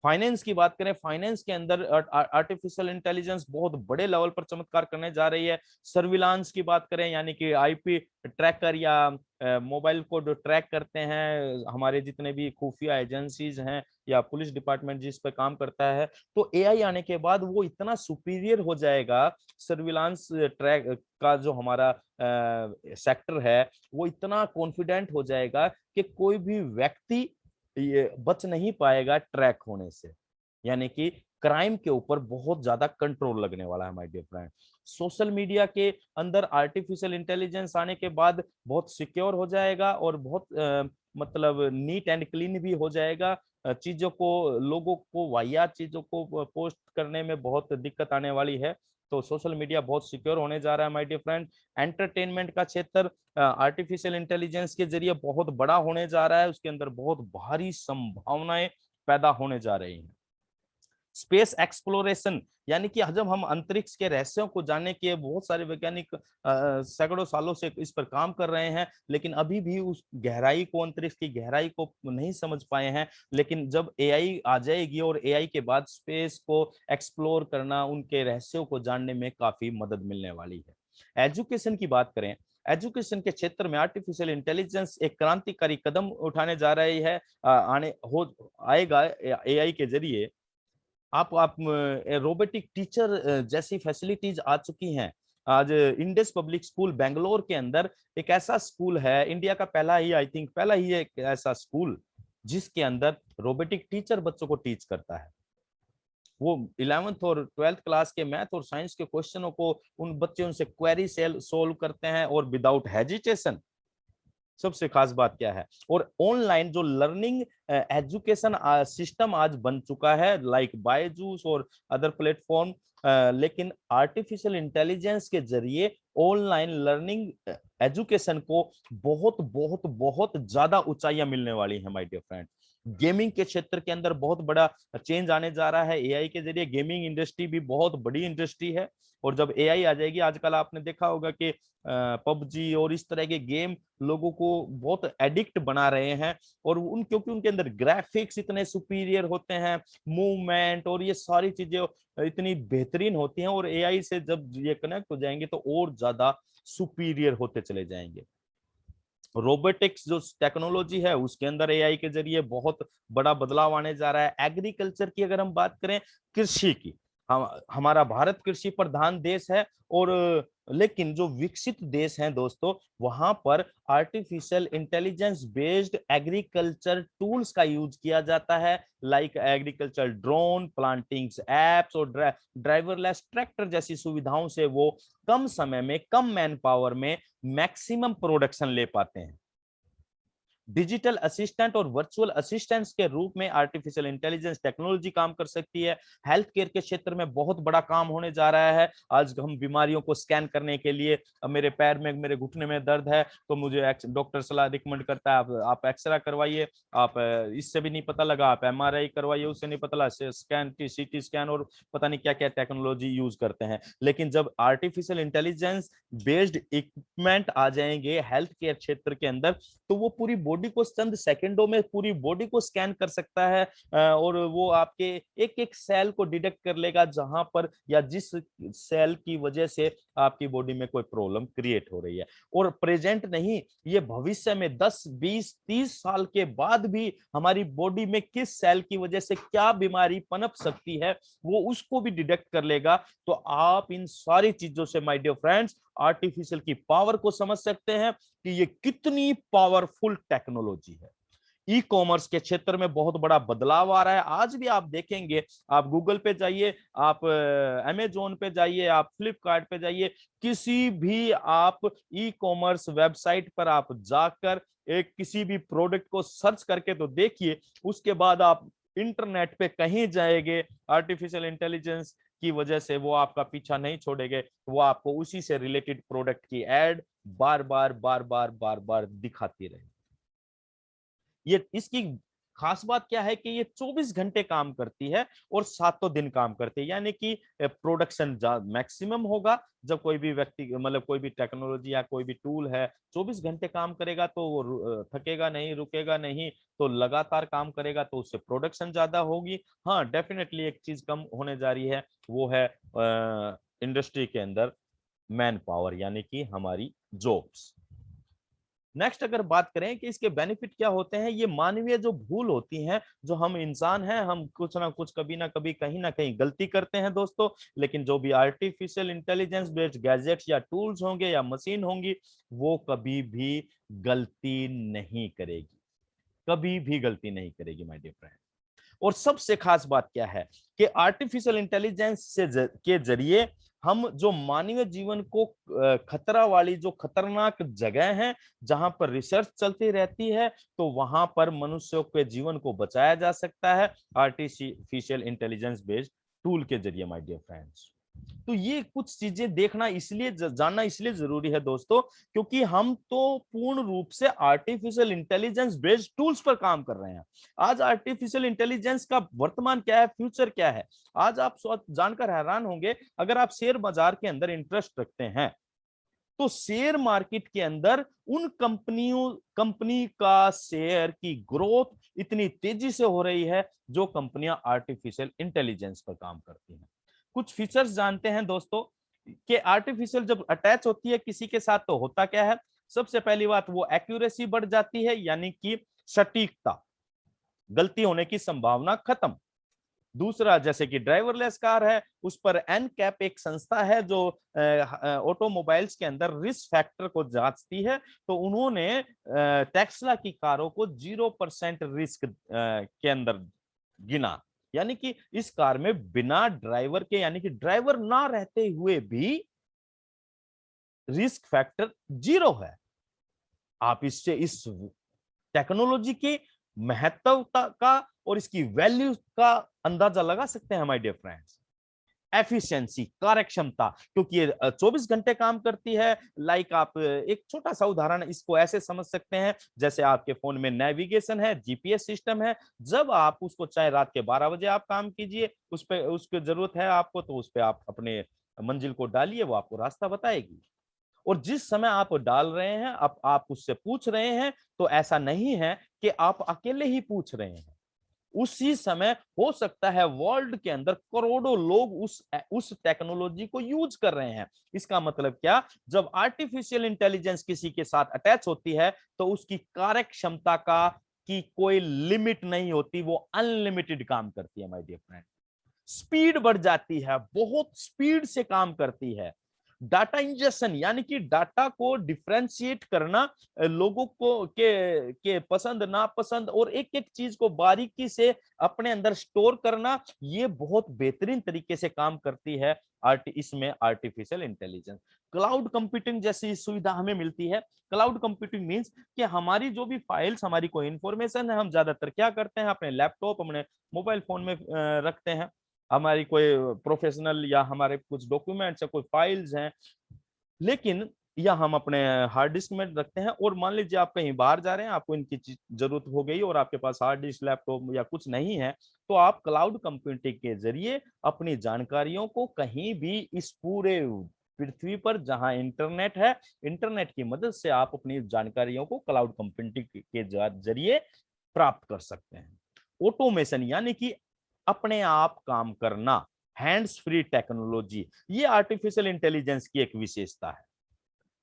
फाइनेंस की बात करें, फाइनेंस के अंदर आर्टिफिशियल इंटेलिजेंस बहुत बड़े लेवल पर चमत्कार करने जा रही है। सर्विलांस की बात करें, यानी कि IP ट्रैकर या मोबाइल को जो ट्रैक करते हैं हमारे जितने भी खुफिया एजेंसीज हैं या पुलिस डिपार्टमेंट जिस पर काम करता है, तो AI आने के बाद वो इतना सुपीरियर हो जाएगा। सर्विलांस ट्रैक का जो हमारा सेक्टर है वो इतना कॉन्फिडेंट हो जाएगा कि कोई भी व्यक्ति ये बच नहीं पाएगा ट्रैक होने से। यानी कि क्राइम के ऊपर बहुत ज्यादा कंट्रोल लगने वाला है my dear friend. Social media के अंदर आर्टिफिशियल इंटेलिजेंस आने के बाद बहुत सिक्योर हो जाएगा, और बहुत मतलब नीट एंड क्लीन भी हो जाएगा। चीजों को, लोगों को वाहियात चीजों को पोस्ट करने में बहुत दिक्कत आने वाली है। तो सोशल मीडिया बहुत सिक्योर होने जा रहा है माय डियर फ्रेंड। एंटरटेनमेंट का क्षेत्र आर्टिफिशियल इंटेलिजेंस के जरिए बहुत बड़ा होने जा रहा है, उसके अंदर बहुत भारी संभावनाएं पैदा होने जा रही हैं। स्पेस एक्सप्लोरेशन, यानी कि जब हम अंतरिक्ष के रहस्यों को जानने के, बहुत सारे वैज्ञानिक सैकड़ों सालों से इस पर काम कर रहे हैं, लेकिन अभी भी उस गहराई को, अंतरिक्ष की गहराई को नहीं समझ पाए हैं। लेकिन जब AI आ जाएगी और AI के बाद स्पेस को एक्सप्लोर करना, उनके रहस्यों को जानने में काफी मदद मिलने वाली है। एजुकेशन की बात करें, एजुकेशन के क्षेत्र में आर्टिफिशियल इंटेलिजेंस एक क्रांतिकारी कदम उठाने जा रही है। आएगा AI के जरिए। आप रोबोटिक टीचर जैसी फैसिलिटीज आ चुकी हैं। आज इंडस पब्लिक स्कूल बेंगलोर के अंदर एक ऐसा स्कूल है, इंडिया का पहला ही, आई थिंक पहला ही एक ऐसा स्कूल जिसके अंदर रोबोटिक टीचर बच्चों को टीच करता है। वो 11th और 12th क्लास के मैथ और साइंस के क्वेश्चनों को उन बच्चे उनसे क्वेरी सोल्व करते हैं, और विदाउट हेजिटेशन। सबसे खास बात क्या है, और ऑनलाइन जो लर्निंग एजुकेशन सिस्टम आज बन चुका है, लाइक बायजूस और अदर प्लेटफॉर्म। लेकिन आर्टिफिशियल इंटेलिजेंस के जरिए ऑनलाइन लर्निंग एजुकेशन को बहुत बहुत बहुत ज्यादा ऊंचाइयां मिलने वाली है माय डियर फ्रेंड। गेमिंग के क्षेत्र के अंदर बहुत बड़ा चेंज आने जा रहा है AI के जरिए। गेमिंग इंडस्ट्री भी बहुत बड़ी इंडस्ट्री है, और जब AI आ जाएगी, आजकल आपने देखा होगा कि PUBG और इस तरह के गेम लोगों को बहुत एडिक्ट बना रहे हैं, और क्योंकि उनके अंदर ग्राफिक्स इतने सुपीरियर होते हैं, मूवमेंट और ये सारी चीजें इतनी बेहतरीन होती हैं, और AI से जब ये कनेक्ट हो जाएंगे तो और ज्यादा सुपीरियर होते चले जाएंगे। रोबोटिक्स जो टेक्नोलॉजी है उसके अंदर AI के जरिए बहुत बड़ा बदलाव आने जा रहा है। एग्रीकल्चर की अगर हम बात करें, कृषि की, हमारा भारत कृषि प्रधान देश है, और लेकिन जो विकसित देश हैं दोस्तों, वहां पर artificial intelligence based agriculture tools का यूज किया जाता है, लाइक एग्रीकल्चर ड्रोन, प्लांटिंग्स एप्स और ड्राइवरलेस ट्रैक्टर जैसी सुविधाओं से वो कम समय में, कम मैन पावर में मैक्सिमम प्रोडक्शन ले पाते हैं। डिजिटल असिस्टेंट और वर्चुअल असिस्टेंट्स के रूप में आर्टिफिशियल इंटेलिजेंस टेक्नोलॉजी काम कर सकती है। हेल्थ केयर के क्षेत्र में बहुत बड़ा काम होने जा रहा है। आज हम बीमारियों को स्कैन करने के लिए, मेरे पैर में, मेरे घुटने में दर्द है तो मुझे डॉक्टर सलाह रिकमेंड करता है आप एक्सरे करवाइए, आप इससे भी नहीं पता लगा आप एमआरआई करवाइए, उससे नहीं पता लगा स्कैन, सीटी स्कैन और पता नहीं क्या क्या टेक्नोलॉजी यूज करते हैं। लेकिन जब आर्टिफिशियल इंटेलिजेंस बेस्ड इक्विपमेंट आ जाएंगे हेल्थ केयर क्षेत्र के अंदर, तो वो पूरी बॉडी को चंद सेकंडों में पूरी बॉडी को स्कैन कर सकता है और वो आपके एक एक सेल को डिटेक्ट कर लेगा जहां पर या जिस सेल की वजह से आपकी बॉडी में कोई प्रॉब्लम क्रिएट हो रही है। और प्रेजेंट नहीं, ये भविष्य में 10, 20, 30 साल के बाद भी हमारी बॉडी में किस सेल की वजह से क्या बीमारी पनप सकती है वो उसको भी डिटेक्ट कर लेगा। तो आप इन सारी चीजों से माय डियर फ्रेंड्स आर्टिफिशियल की पावर को समझ सकते हैं कि ये कितनी पावरफुल टेक्नोलॉजी है। ई कॉमर्स के क्षेत्र में बहुत बड़ा बदलाव आ रहा है। आज भी आप देखेंगे, आप गूगल पे जाइए, आप अमेजोन पे जाइए, आप फ्लिपकार्ट पे जाइए, किसी भी आप ई कॉमर्स वेबसाइट पर आप जाकर एक किसी भी प्रोडक्ट को सर्च करके तो देखिए, उसके बाद आप इंटरनेट पे कहीं जाएंगे, आर्टिफिशियल इंटेलिजेंस की वजह से वो आपका पीछा नहीं छोड़ेंगे, वो आपको उसी से रिलेटेड प्रोडक्ट की एड बार बार दिखाती रहे। ये इसकी खास बात क्या है कि ये 24 घंटे काम करती है और 7 दिन काम करती है, यानी कि प्रोडक्शन मैक्सिमम होगा। जब कोई भी व्यक्ति मतलब कोई भी टेक्नोलॉजी या कोई भी टूल है 24 घंटे काम करेगा तो वो थकेगा नहीं, रुकेगा नहीं, तो लगातार काम करेगा तो उससे प्रोडक्शन ज्यादा होगी। हाँ, डेफिनेटली एक चीज कम होने जा रही है, वो है इंडस्ट्री के अंदर मैन पावर, यानी कि हमारी जॉब्स। नेक्स्ट अगर बात करें कि इसके बेनिफिट क्या होते हैं, ये मानवीय जो भूल होती हैं, जो हम इंसान हैं, हम कुछ ना कुछ कभी ना कभी कहीं ना कहीं गलती करते हैं दोस्तों। लेकिन जो भी आर्टिफिशियल इंटेलिजेंस बेस्ड गैजेट्स या टूल्स होंगे या मशीन होंगी, वो कभी भी गलती नहीं करेगी, कभी भी गलती नहीं करेगी माय डियर फ्रेंड। और सबसे खास बात क्या है कि आर्टिफिशियल इंटेलिजेंस के जरिए हम जो मानवीय जीवन को खतरा वाली जो खतरनाक जगह है जहां पर रिसर्च चलती रहती है, तो वहां पर मनुष्यों के जीवन को बचाया जा सकता है आर्टिफिशियल इंटेलिजेंस बेस्ड टूल के जरिए माय डियर फ्रेंड्स। तो ये कुछ चीजें देखना इसलिए जानना इसलिए जरूरी है दोस्तों, क्योंकि हम तो पूर्ण रूप से आर्टिफिशियल इंटेलिजेंस बेस्ड टूल्स पर काम कर रहे हैं। आज आर्टिफिशियल इंटेलिजेंस का वर्तमान क्या है, फ्यूचर क्या है, आज आप जानकर हैरान होंगे। अगर आप शेयर बाजार के अंदर इंटरेस्ट रखते हैं तो शेयर मार्केट के अंदर उन कंपनी का शेयर की ग्रोथ इतनी तेजी से हो रही है जो कंपनियां आर्टिफिशियल इंटेलिजेंस पर काम करती हैं। कुछ फीचर्स जानते हैं दोस्तों कि आर्टिफिशियल जब अटैच होती है किसी के साथ तो होता क्या है। सबसे पहली बात, वो एक्यूरेसी बढ़ जाती है, यानी कि सटीकता, गलती होने की संभावना खत्म। दूसरा, जैसे कि ड्राइवरलेस कार है, उस पर एनकैप एक संस्था है जो ऑटोमोबाइल्स के अंदर रिस्क फैक्टर को जांचती है, तो उन्होंने टेस्ला की कारों को 0% रिस्क के अंदर गिना, यानी कि इस कार में बिना ड्राइवर के, यानी कि ड्राइवर ना रहते हुए भी रिस्क फैक्टर 0 है। आप इससे इस टेक्नोलॉजी की महत्वता का और इसकी वैल्यू का अंदाजा लगा सकते हैं माय डियर फ्रेंड्स। एफिशिएंसी, कार्यक्षमता, क्योंकि ये 24 घंटे काम करती है। लाइक आप एक छोटा सा उदाहरण इसको ऐसे समझ सकते हैं, जैसे आपके फोन में नेविगेशन है, जीपीएस सिस्टम है। जब आप उसको चाहे रात के 12 बजे आप काम कीजिए, उस पे उसकी जरूरत है आपको, तो उस पे आप अपने मंजिल को डालिए, वो आपको रास्ता बताएगी। और जिस समय आप डाल रहे हैं, अब आप उससे पूछ रहे हैं, तो ऐसा नहीं है कि आप अकेले ही पूछ रहे हैं। उसी समय हो सकता है वर्ल्ड के अंदर करोड़ों लोग उस टेक्नोलॉजी को यूज कर रहे हैं। इसका मतलब क्या, जब आर्टिफिशियल इंटेलिजेंस किसी के साथ अटैच होती है तो उसकी कार्यक्षमता का की कोई लिमिट नहीं होती, वो अनलिमिटेड काम करती है माय डियर फ्रेंड। स्पीड बढ़ जाती है, बहुत स्पीड से काम करती है। डाटा इंजेक्शन यानी कि डाटा को डिफरेंशिएट करना, लोगों को के पसंद नापसंद और एक एक चीज को बारीकी से अपने अंदर स्टोर करना, ये बहुत बेहतरीन तरीके से काम करती है इसमें आर्टिफिशियल इंटेलिजेंस। क्लाउड कंप्यूटिंग जैसी सुविधा हमें मिलती है। क्लाउड कंप्यूटिंग मींस कि हमारी जो भी फाइल्स, हमारी कोई इंफॉर्मेशन है, हम ज्यादातर क्या करते हैं, अपने लैपटॉप, अपने मोबाइल फोन में रखते हैं। हमारी कोई प्रोफेशनल या हमारे कुछ डॉक्यूमेंट्स है, कोई फाइल्स हैं, लेकिन या हम अपने हार्ड डिस्क में रखते हैं। और मान लीजिए आप कहीं बाहर जा रहे हैं, आपको इनकी जरूरत हो गई और आपके पास हार्ड डिस्क, लैपटॉप या कुछ नहीं है, तो आप क्लाउड कंप्यूटिंग के जरिए अपनी जानकारियों को कहीं भी इस पूरे पृथ्वी पर जहां इंटरनेट है, इंटरनेट की मदद से आप अपनी जानकारियों को क्लाउड कंप्यूटिंग के जरिए प्राप्त कर सकते हैं। ऑटोमेशन यानी कि अपने आप काम करना, हैंड्स फ्री टेक्नोलॉजी, ये आर्टिफिशियल इंटेलिजेंस की एक विशेषता है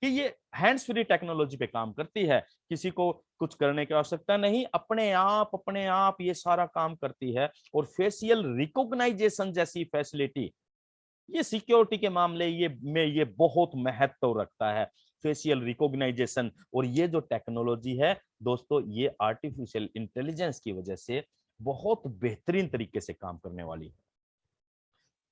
कि ये हैंड्स फ्री टेक्नोलॉजी पे काम करती है। किसी को कुछ करने की आवश्यकता नहीं, अपने आप ये सारा काम करती है। और फेशियल रिकॉग्नाइजेशन जैसी फैसिलिटी, ये सिक्योरिटी के मामले ये बहुत महत्व रखता है, फेशियल रिकॉग्नाइजेशन। और ये जो टेक्नोलॉजी है दोस्तों, ये आर्टिफिशियल इंटेलिजेंस की वजह से बहुत बेहतरीन तरीके से काम करने वाली है।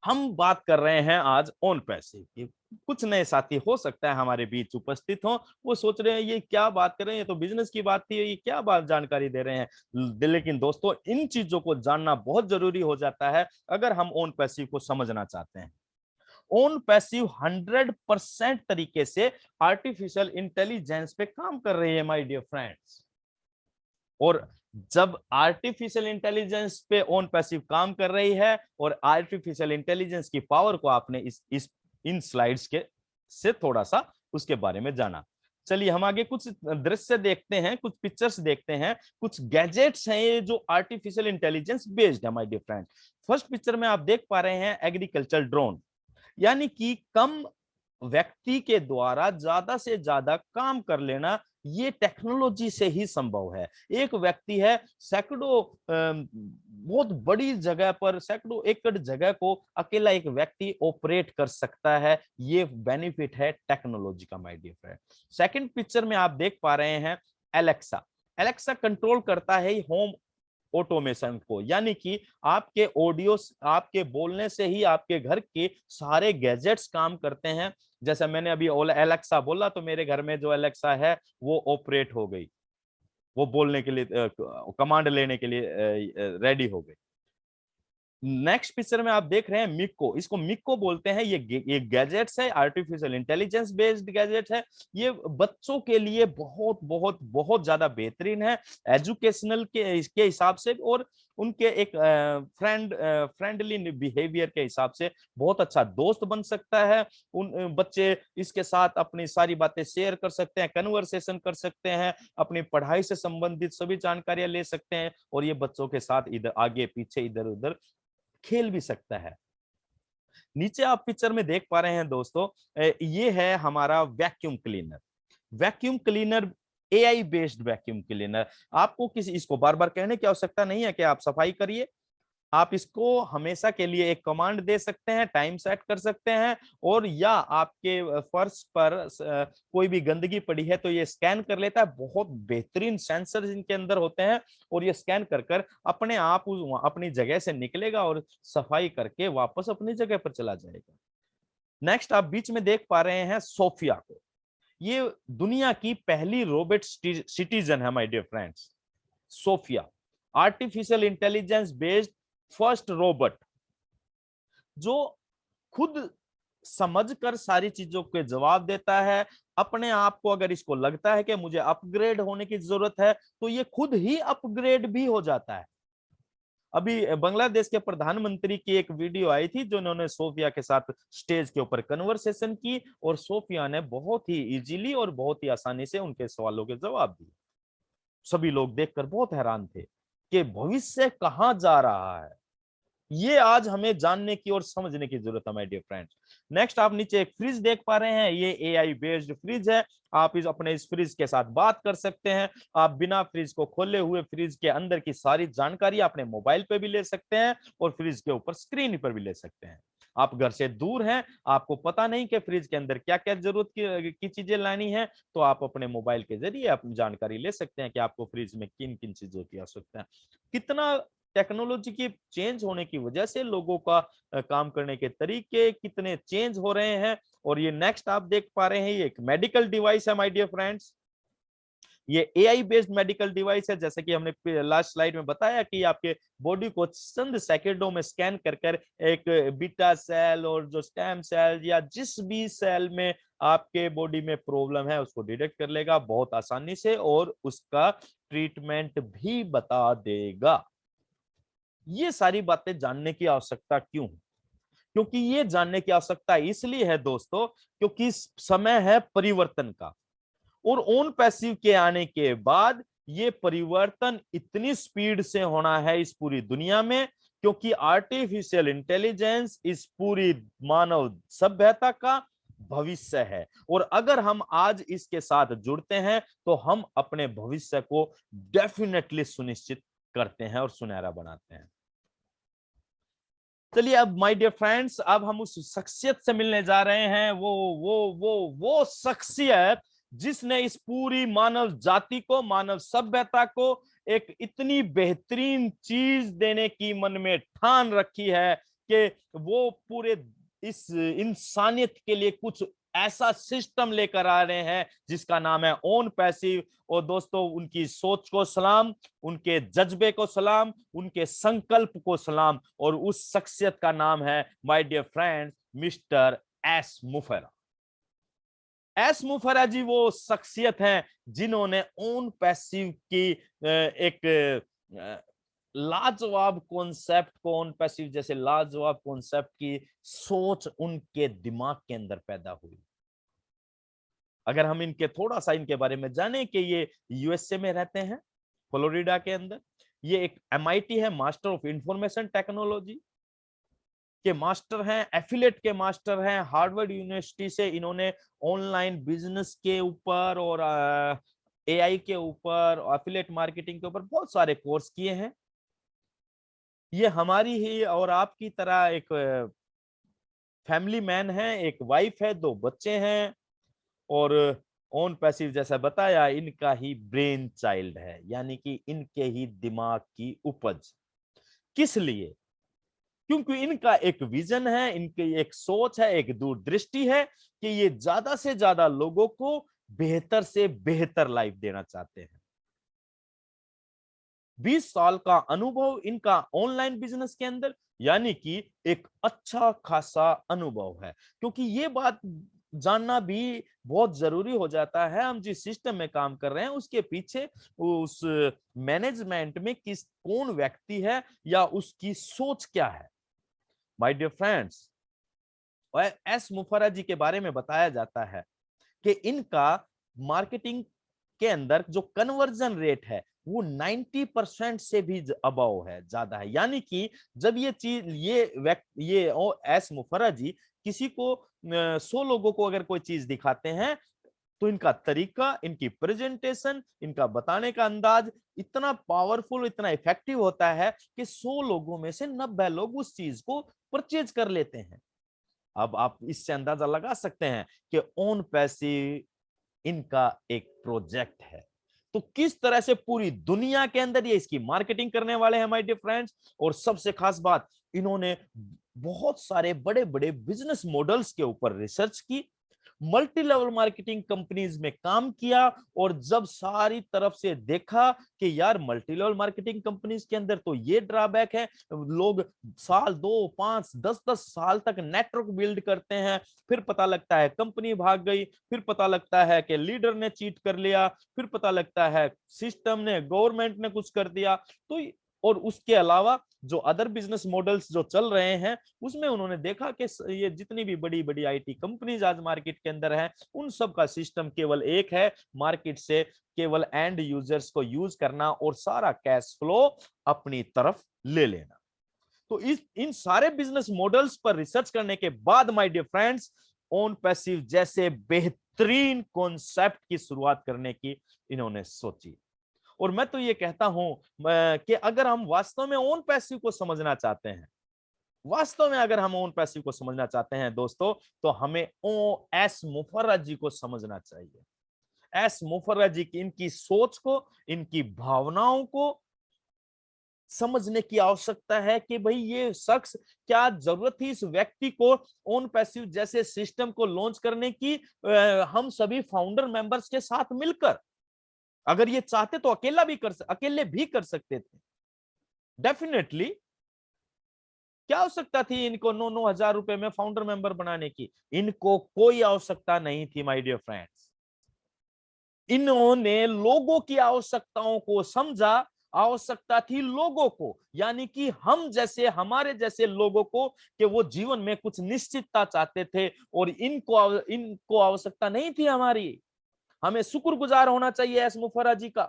हम बात कर रहे हैं आज ऑन पैसिव की। कुछ नए साथी हो सकता है हमारे बीच उपस्थित हो, वो सोच रहे हैं ये क्या बात कर रहे हैं, ये तो बिजनेस की बात थी, ये क्या बात जानकारी दे रहे हैं। लेकिन दोस्तों, इन चीजों को जानना बहुत जरूरी हो जाता है अगर हम ऑन पैसिव को समझना चाहते हैं। ऑन पैसिव 100% तरीके से आर्टिफिशियल इंटेलिजेंस पे काम कर रही है माय डियर फ्रेंड्स। और जब आर्टिफिशियल इंटेलिजेंस पे ऑन पैसिव काम कर रही है और आर्टिफिशियल इंटेलिजेंस की पावर को आपने इन स्लाइड्स के से थोड़ा सा उसके बारे में जाना। चलिए हम आगे कुछ दृश्य देखते हैं, कुछ पिक्चर्स देखते हैं, कुछ गैजेट्स हैं ये जो आर्टिफिशियल इंटेलिजेंस बेस्ड है my dear friend. First picture में आप देख पा रहे हैं एग्रीकल्चर ड्रोन, यानी कि कम व्यक्ति के द्वारा ज्यादा से ज्यादा काम कर लेना, ये टेक्नोलॉजी से ही संभव है। एक व्यक्ति है सैकड़ों बहुत बड़ी जगह पर, सैकड़ों एकड़ जगह को अकेला एक व्यक्ति ऑपरेट कर सकता है। ये बेनिफिट है टेक्नोलॉजी का my dear friend. Second picture में आप देख पा रहे हैं एलेक्सा। एलेक्सा कंट्रोल करता है होम ऑटोमेशन को, यानी कि आपके ऑडियो, आपके बोलने से ही आपके घर के सारे गैजेट्स काम करते हैं। जैसे मैंने अभी एलेक्सा बोला तो मेरे घर में जो एलेक्सा है वो ऑपरेट हो गई, वो बोलने के लिए, कमांड लेने के लिए रेडी हो गई। नेक्स्ट पिक्चर में आप देख रहे हैं मिक्को, इसको मिक्को बोलते हैं। ये गैजेट्स है, आर्टिफिशियल इंटेलिजेंस बेस्ड गैजेट है। ये बच्चों के लिए बहुत बहुत बहुत ज्यादा बेहतरीन है एजुकेशनल के इसके हिसाब से, और उनके एक फ्रेंडली बिहेवियर के हिसाब से बहुत अच्छा दोस्त बन सकता है। उन बच्चे इसके साथ अपनी सारी बातें शेयर कर सकते हैं, कन्वर्सेशन कर सकते हैं, अपनी पढ़ाई से संबंधित सभी जानकारियां ले सकते हैं, और ये बच्चों के साथ इधर आगे पीछे इधर उधर खेल भी सकता है। नीचे आप पिक्चर में देख पा रहे हैं दोस्तों, ये है हमारा vacuum cleaner. Vacuum cleaner AI based vacuum cleaner. आपको किसी इसको बार बार कहने की आवश्यकता नहीं है कि आप सफाई करिए। आप इसको हमेशा के लिए एक कमांड दे सकते हैं, टाइम सेट कर सकते हैं, और या आपके फर्श पर कोई भी गंदगी पड़ी है तो ये स्कैन कर लेता है। बहुत बेहतरीन सेंसर इनके अंदर होते हैं, और ये स्कैन कर कर अपने आप अपनी जगह से निकलेगा और सफाई करके वापस अपनी जगह पर चला जाएगा। नेक्स्ट आप बीच में देख पा रहे हैं सोफिया को। ये दुनिया की पहली रोबोट सिटीजन है my dear friends. Sophia artificial intelligence based first robot, जो खुद समझकर सारी चीजों के जवाब देता है। अपने आप को अगर इसको लगता है कि मुझे अपग्रेड होने की जरूरत है तो ये खुद ही अपग्रेड भी हो जाता है। अभी बांग्लादेश के प्रधानमंत्री की एक वीडियो आई थी जो उन्होंने सोफिया के साथ स्टेज के ऊपर कन्वर्सेशन की, और सोफिया ने बहुत ही इजीली और बहुत ही आसानी से उनके सवालों के जवाब दिए। सभी लोग देखकर बहुत हैरान थे कि भविष्य कहां जा रहा है। ये आज हमें जानने की और समझने की जरूरत है माय डियर फ्रेंड्स। नेक्स्ट आप नीचे एक फ्रिज देख पा रहे हैं, ये एआई बेस्ड फ्रिज है। आप इस फ्रिज के साथ बात कर सकते हैं। आप बिना फ्रिज को खोले हुए फ्रिज के अंदर की सारी जानकारी अपने मोबाइल पे भी ले सकते हैं और फ्रिज के ऊपर स्क्रीन पर भी ले सकते हैं। आप घर से दूर हैं, आपको पता नहीं कि फ्रिज के अंदर क्या क्या जरूरत की चीजें लानी है, तो आप अपने मोबाइल के जरिए अपनी जानकारी ले सकते हैं कि आपको फ्रिज में किन किन चीजों की आवश्यकता है। कितना टेक्नोलॉजी के चेंज होने की वजह से लोगों का काम करने के तरीके कितने चेंज हो रहे हैं। और ये नेक्स्ट आप देख पा रहे हैं, ये एक मेडिकल डिवाइस है माय डियर फ्रेंड्स। ये एआई बेस्ड मेडिकल डिवाइस है, जैसे कि हमने लास्ट स्लाइड में बताया कि आपके बॉडी को चंद सेकंडों में स्कैन कर कर एक बीटा सेल और जो स्टेम सेल या जिस भी सेल में आपके बॉडी में प्रॉब्लम है उसको डिटेक्ट कर लेगा बहुत आसानी से और उसका ट्रीटमेंट भी बता देगा। ये सारी बातें जानने की आवश्यकता क्यों है? क्योंकि ये जानने की आवश्यकता इसलिए है दोस्तों, क्योंकि समय है परिवर्तन का, और ओन पैसिव के आने के बाद ये परिवर्तन इतनी स्पीड से होना है इस पूरी दुनिया में, क्योंकि आर्टिफिशियल इंटेलिजेंस इस पूरी मानव सभ्यता का भविष्य है। और अगर हम आज इसके साथ जुड़ते हैं तो हम अपने भविष्य को डेफिनेटली सुनिश्चित करते हैं और सुनहरा बनाते हैं। चलिए अब माय डियर फ्रेंड्स, अब हम उस शख्सियत से मिलने जा रहे हैं, वो शख्सियत जिसने इस पूरी मानव जाति को, मानव सभ्यता को एक इतनी बेहतरीन चीज देने की मन में ठान रखी है कि वो पूरे इस इंसानियत के लिए कुछ ऐसा सिस्टम लेकर आ रहे हैं जिसका नाम है ओन पैसिव। और दोस्तों उनकी सोच को सलाम, उनके जज्बे को सलाम, उनके संकल्प को सलाम, और उस शख्सियत का नाम है my dear friends mister S Mufarra. S Mufarra ji वो शख्सियत हैं जिन्होंने ओन पैसिव की एक लाजवाब कॉन्सेप्ट को, ओन पैसिव जैसे लाजवाब कॉन्सेप्ट की सोच उनके दिमाग के अंदर पैदा हुई। अगर हम इनके थोड़ा सा इनके बारे में जाने कि ये यूएसए में रहते हैं, फ्लोरिडा के अंदर। ये एक एमआईटी है, मास्टर ऑफ इंफॉर्मेशन टेक्नोलॉजी के मास्टर हैं, एफिलेट के मास्टर हैं। हार्वर्ड यूनिवर्सिटी से इन्होंने ऑनलाइन बिजनेस के ऊपर और एआई के ऊपर, एफिलेट मार्केटिंग के ऊपर बहुत सारे कोर्स किए हैं। ये हमारी ही और आपकी तरह एक फैमिली मैन है, एक वाइफ है, 2 बच्चे हैं, और ओन पैसिव जैसा बताया इनका ही ब्रेन चाइल्ड है, यानी कि इनके ही दिमाग की उपज। किस लिए? क्योंकि इनका एक विजन है, इनकी एक सोच है, एक दूरदृष्टि है कि ये ज्यादा से ज्यादा लोगों को बेहतर से बेहतर लाइफ देना चाहते हैं। 20 साल का अनुभव इनका ऑनलाइन बिजनेस के अंदर, यानी कि एक अच्छा खासा अनुभव है। क्योंकि ये बात जानना भी बहुत जरूरी हो जाता है, हम जिस सिस्टम में काम कर रहे हैं उसके पीछे उस मैनेजमेंट में कौन व्यक्ति है या उसकी सोच क्या है। My dear friends, S Mufarra जी के बारे में बताया जाता है कि इनका मार्केटिंग के अंदर जो कन्वर्जन रेट है वो 90% से भी अबव है, ज्यादा है। यानी कि जब ये चीज ये एस मुफर्रा जी किसी को 100 लोगों को अगर कोई चीज दिखाते हैं तो इनका तरीका, इनकी प्रेजेंटेशन, इनका बताने का अंदाज इतना पावरफुल, इतना इफेक्टिव होता है कि 100 लोगों में से 90 लोग उस चीज को परचेज कर लेते हैं। अब आप इससे अंदाजा लगा सकते हैं कि ओन पैसिव इनका एक प्रोजेक्ट है। तो किस तरह से पूरी दुनिया के अंदर ये इसकी मार्केटिंग करने वाले हैं माय डियर फ्रेंड्स। और सबसे खास बात, इन्होंने बहुत सारे बड़े बड़े बिजनेस मॉडल्स के ऊपर रिसर्च की, मल्टी लेवल मार्केटिंग कंपनीज में काम किया, और जब सारी तरफ से देखा कि यार मल्टी लेवल मार्केटिंग कंपनीज के अंदर तो ये ड्रॉबैक है, लोग साल 2, 5, 10 साल तक नेटवर्क बिल्ड करते हैं, फिर पता लगता है कंपनी भाग गई, फिर पता लगता है कि लीडर ने चीट कर लिया, फिर पता लगता है सिस्टम ने, गवर्नमेंट ने कुछ कर दिया। तो और उसके अलावा जो अदर बिजनेस मॉडल्स जो चल रहे हैं उसमें उन्होंने देखा कि ये जितनी भी बड़ी बड़ी आईटी कंपनीज आज मार्केट के अंदर हैं उन सब का सिस्टम केवल एक है, मार्केट से केवल एंड यूजर्स को यूज करना और सारा कैश फ्लो अपनी तरफ ले लेना। तो इन सारे बिजनेस मॉडल्स पर रिसर्च करने के बाद my dear friends, OnPassive जैसे बेहतरीन कॉन्सेप्ट की शुरुआत करने की इन्होंने सोची। और मैं तो ये कहता हूं कि अगर हम वास्तव में ओन पैसिव को समझना चाहते हैं वास्तव में अगर हम ओन पैसिव को समझना चाहते हैं दोस्तों, तो हमें एस मुफर्रह जी को समझना चाहिए। एस मुफर्रह जी की इनकी सोच को, इनकी भावनाओं को समझने की आवश्यकता है कि भाई ये शख्स, क्या जरूरत थी इस व्यक्ति को ओन पैसिव जैसे सिस्टम को लॉन्च करने की, हम सभी फाउंडर मेंबर्स के साथ मिलकर। अगर ये चाहते तो अकेले भी कर सकते थे डेफिनेटली। क्या आवश्यकता थी इनको 9,000 रुपए में फाउंडर मेंबर बनाने की? इनको कोई आवश्यकता नहीं थी माय डियर फ्रेंड्स। इन्होंने लोगों की आवश्यकताओं को समझा। आवश्यकता थी लोगों को, यानी कि हम जैसे, हमारे जैसे लोगों को, कि वो जीवन में कुछ निश्चितता चाहते थे, और इनको आवश्यकता नहीं थी हमारी। हमें शुक्रगुजार होना चाहिए एस मुफर्रह जी का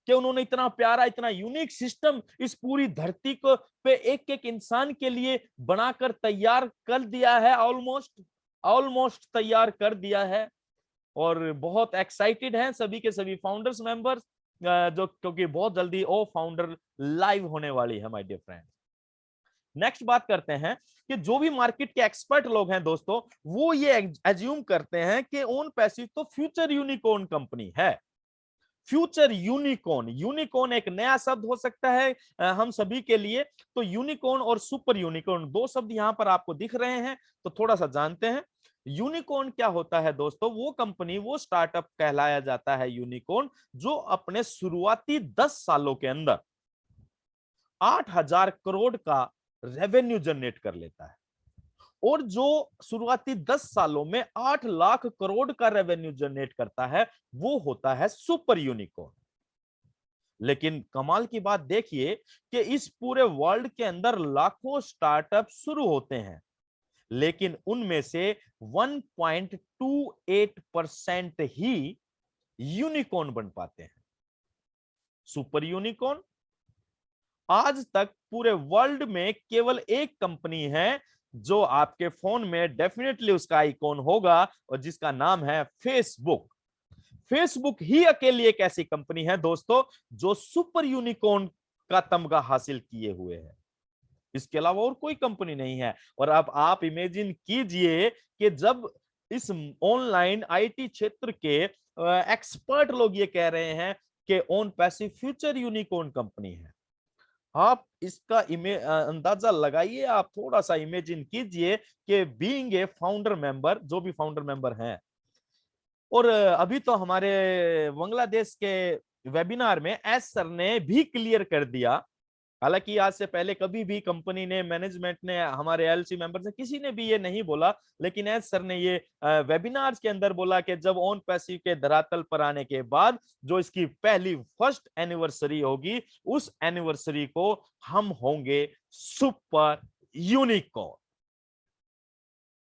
कि उन्होंने इतना प्यारा, इतना यूनिक सिस्टम इस पूरी धरती को पे एक एक इंसान के लिए बनाकर तैयार कर दिया है। ऑलमोस्ट तैयार कर दिया है। और बहुत एक्साइटेड हैं सभी के सभी फाउंडर्स मेंबर्स, जो क्योंकि बहुत जल्दी ओ फाउंडर लाइव होने वाली है माय डियर फ्रेंड। नेक्स्ट बात करते हैं कि जो भी मार्केट के एक्सपर्ट लोग हैं दोस्तों, वो ये एज्यूम करते हैं कि ओन पैसिव तो फ्यूचर यूनिकॉर्न कंपनी है। फ्यूचर यूनिकॉर्न, यूनिकॉर्न एक नया शब्द हो सकता है हम सभी के लिए। तो यूनिकॉर्न और सुपर यूनिकॉर्न, दो शब्द यहां पर आपको दिख रहे हैं, तो थोड़ा सा जानते हैं। यूनिकॉर्न क्या होता है दोस्तों? वो कंपनी, वो स्टार्टअप कहलाया जाता है यूनिकॉर्न, जो अपने शुरुआती 10 सालों के अंदर 8,000 करोड़ का रेवेन्यू जनरेट कर लेता है। और जो शुरुआती 10 सालों में 8 लाख करोड़ का रेवेन्यू जनरेट करता है, वो होता है सुपर यूनिकॉर्न। लेकिन कमाल की बात देखिए कि इस पूरे वर्ल्ड के अंदर लाखों स्टार्टअप शुरू होते हैं, लेकिन उनमें से 1.28% ही यूनिकॉर्न बन पाते हैं। सुपर यूनिकॉर्न, आज तक पूरे वर्ल्ड में केवल एक कंपनी है जो आपके फोन में डेफिनेटली उसका आइकॉन होगा, और जिसका नाम है फेसबुक। फेसबुक ही अकेली एक ऐसी कंपनी है दोस्तों जो सुपर यूनिकॉर्न का तमगा हासिल किए हुए है। इसके अलावा और कोई कंपनी नहीं है। और अब आप इमेजिन कीजिए कि जब इस ऑनलाइन आईटी क्षेत्र के एक्सपर्ट लोग ये कह रहे हैं कि own passive future unicorn company है, आप इसका अंदाजा लगाइए। आप थोड़ा सा इमेजिन कीजिए कि बीइंग ए फाउंडर मेंबर, जो भी फाउंडर मेंबर हैं। और अभी तो हमारे बांग्लादेश के वेबिनार में एस सर ने भी क्लियर कर दिया, हालांकि आज से पहले कभी भी कंपनी ने, मैनेजमेंट ने, हमारे एलसी मेंबर से किसी ने भी ये नहीं बोला, लेकिन एस सर ने ये वेबिनार्स के अंदर बोला कि जब ओन पैसिव के धरातल पर आने के बाद जो इसकी पहली फर्स्ट एनिवर्सरी होगी, उस एनिवर्सरी को हम होंगे सुपर यूनिकॉर्न।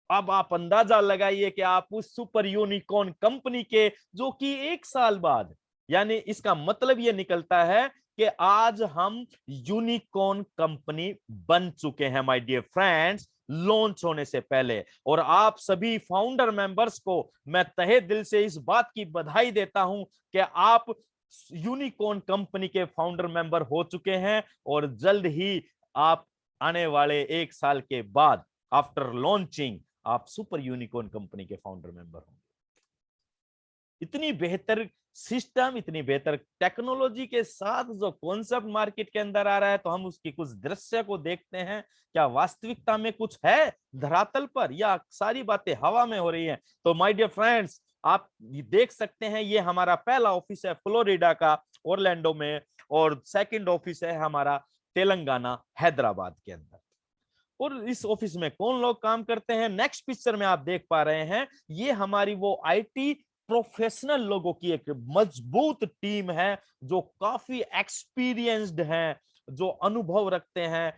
अब आप अंदाजा लगाइए कि आप उस सुपर यूनिकॉर्न कंपनी के, जो कि 1 साल बाद, यानी इसका मतलब यह निकलता है कि आज हम यूनिकॉर्न कंपनी बन चुके हैं माय डियर फ्रेंड्स, लॉन्च होने से पहले। और आप सभी फाउंडर मेंबर्स को मैं तहे दिल से इस बात की बधाई देता हूं कि आप यूनिकॉर्न कंपनी के फाउंडर मेंबर हो चुके हैं, और जल्द ही आप आने वाले 1 साल के बाद, आफ्टर लॉन्चिंग, आप सुपर यूनिकॉर्न कंपनी के फाउंडर मेंबर होंगे। इतनी बेहतर सिस्टम, इतनी बेहतर टेक्नोलॉजी के साथ जो कॉन्सेप्ट मार्केट के अंदर आ रहा है, तो हम उसकी कुछ दृश्य को देखते हैं। क्या वास्तविकता में कुछ है धरातल पर, या सारी बातें हवा में हो रही हैं? तो माय डियर फ्रेंड्स, आप देख सकते हैं, ये हमारा पहला ऑफिस है फ्लोरिडा का, ओरलैंडो में, और सेकंड ऑफिस है हमारा तेलंगाना, हैदराबाद के अंदर। और इस ऑफिस में कौन लोग काम करते हैं? नेक्स्ट पिक्चर में आप देख पा रहे हैं, ये हमारी वो आईटी प्रोफेशनल लोगों की एक मजबूत टीम है, जो काफी एक्सपीरियंस्ड हैं, जो अनुभव रखते हैं।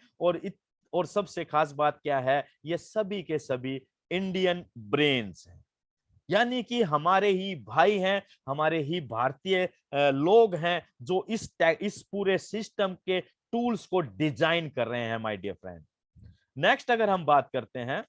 और सबसे खास बात क्या है, ये सभी के सभी इंडियन ब्रेन्स हैं, यानी कि हमारे ही भाई हैं, हमारे ही भारतीय लोग हैं, जो इस पूरे सिस्टम के टूल्स को डिजाइन कर रहे हैं माय डियर फ्रेंड। नेक्स्ट अगर हम बात करते हैं,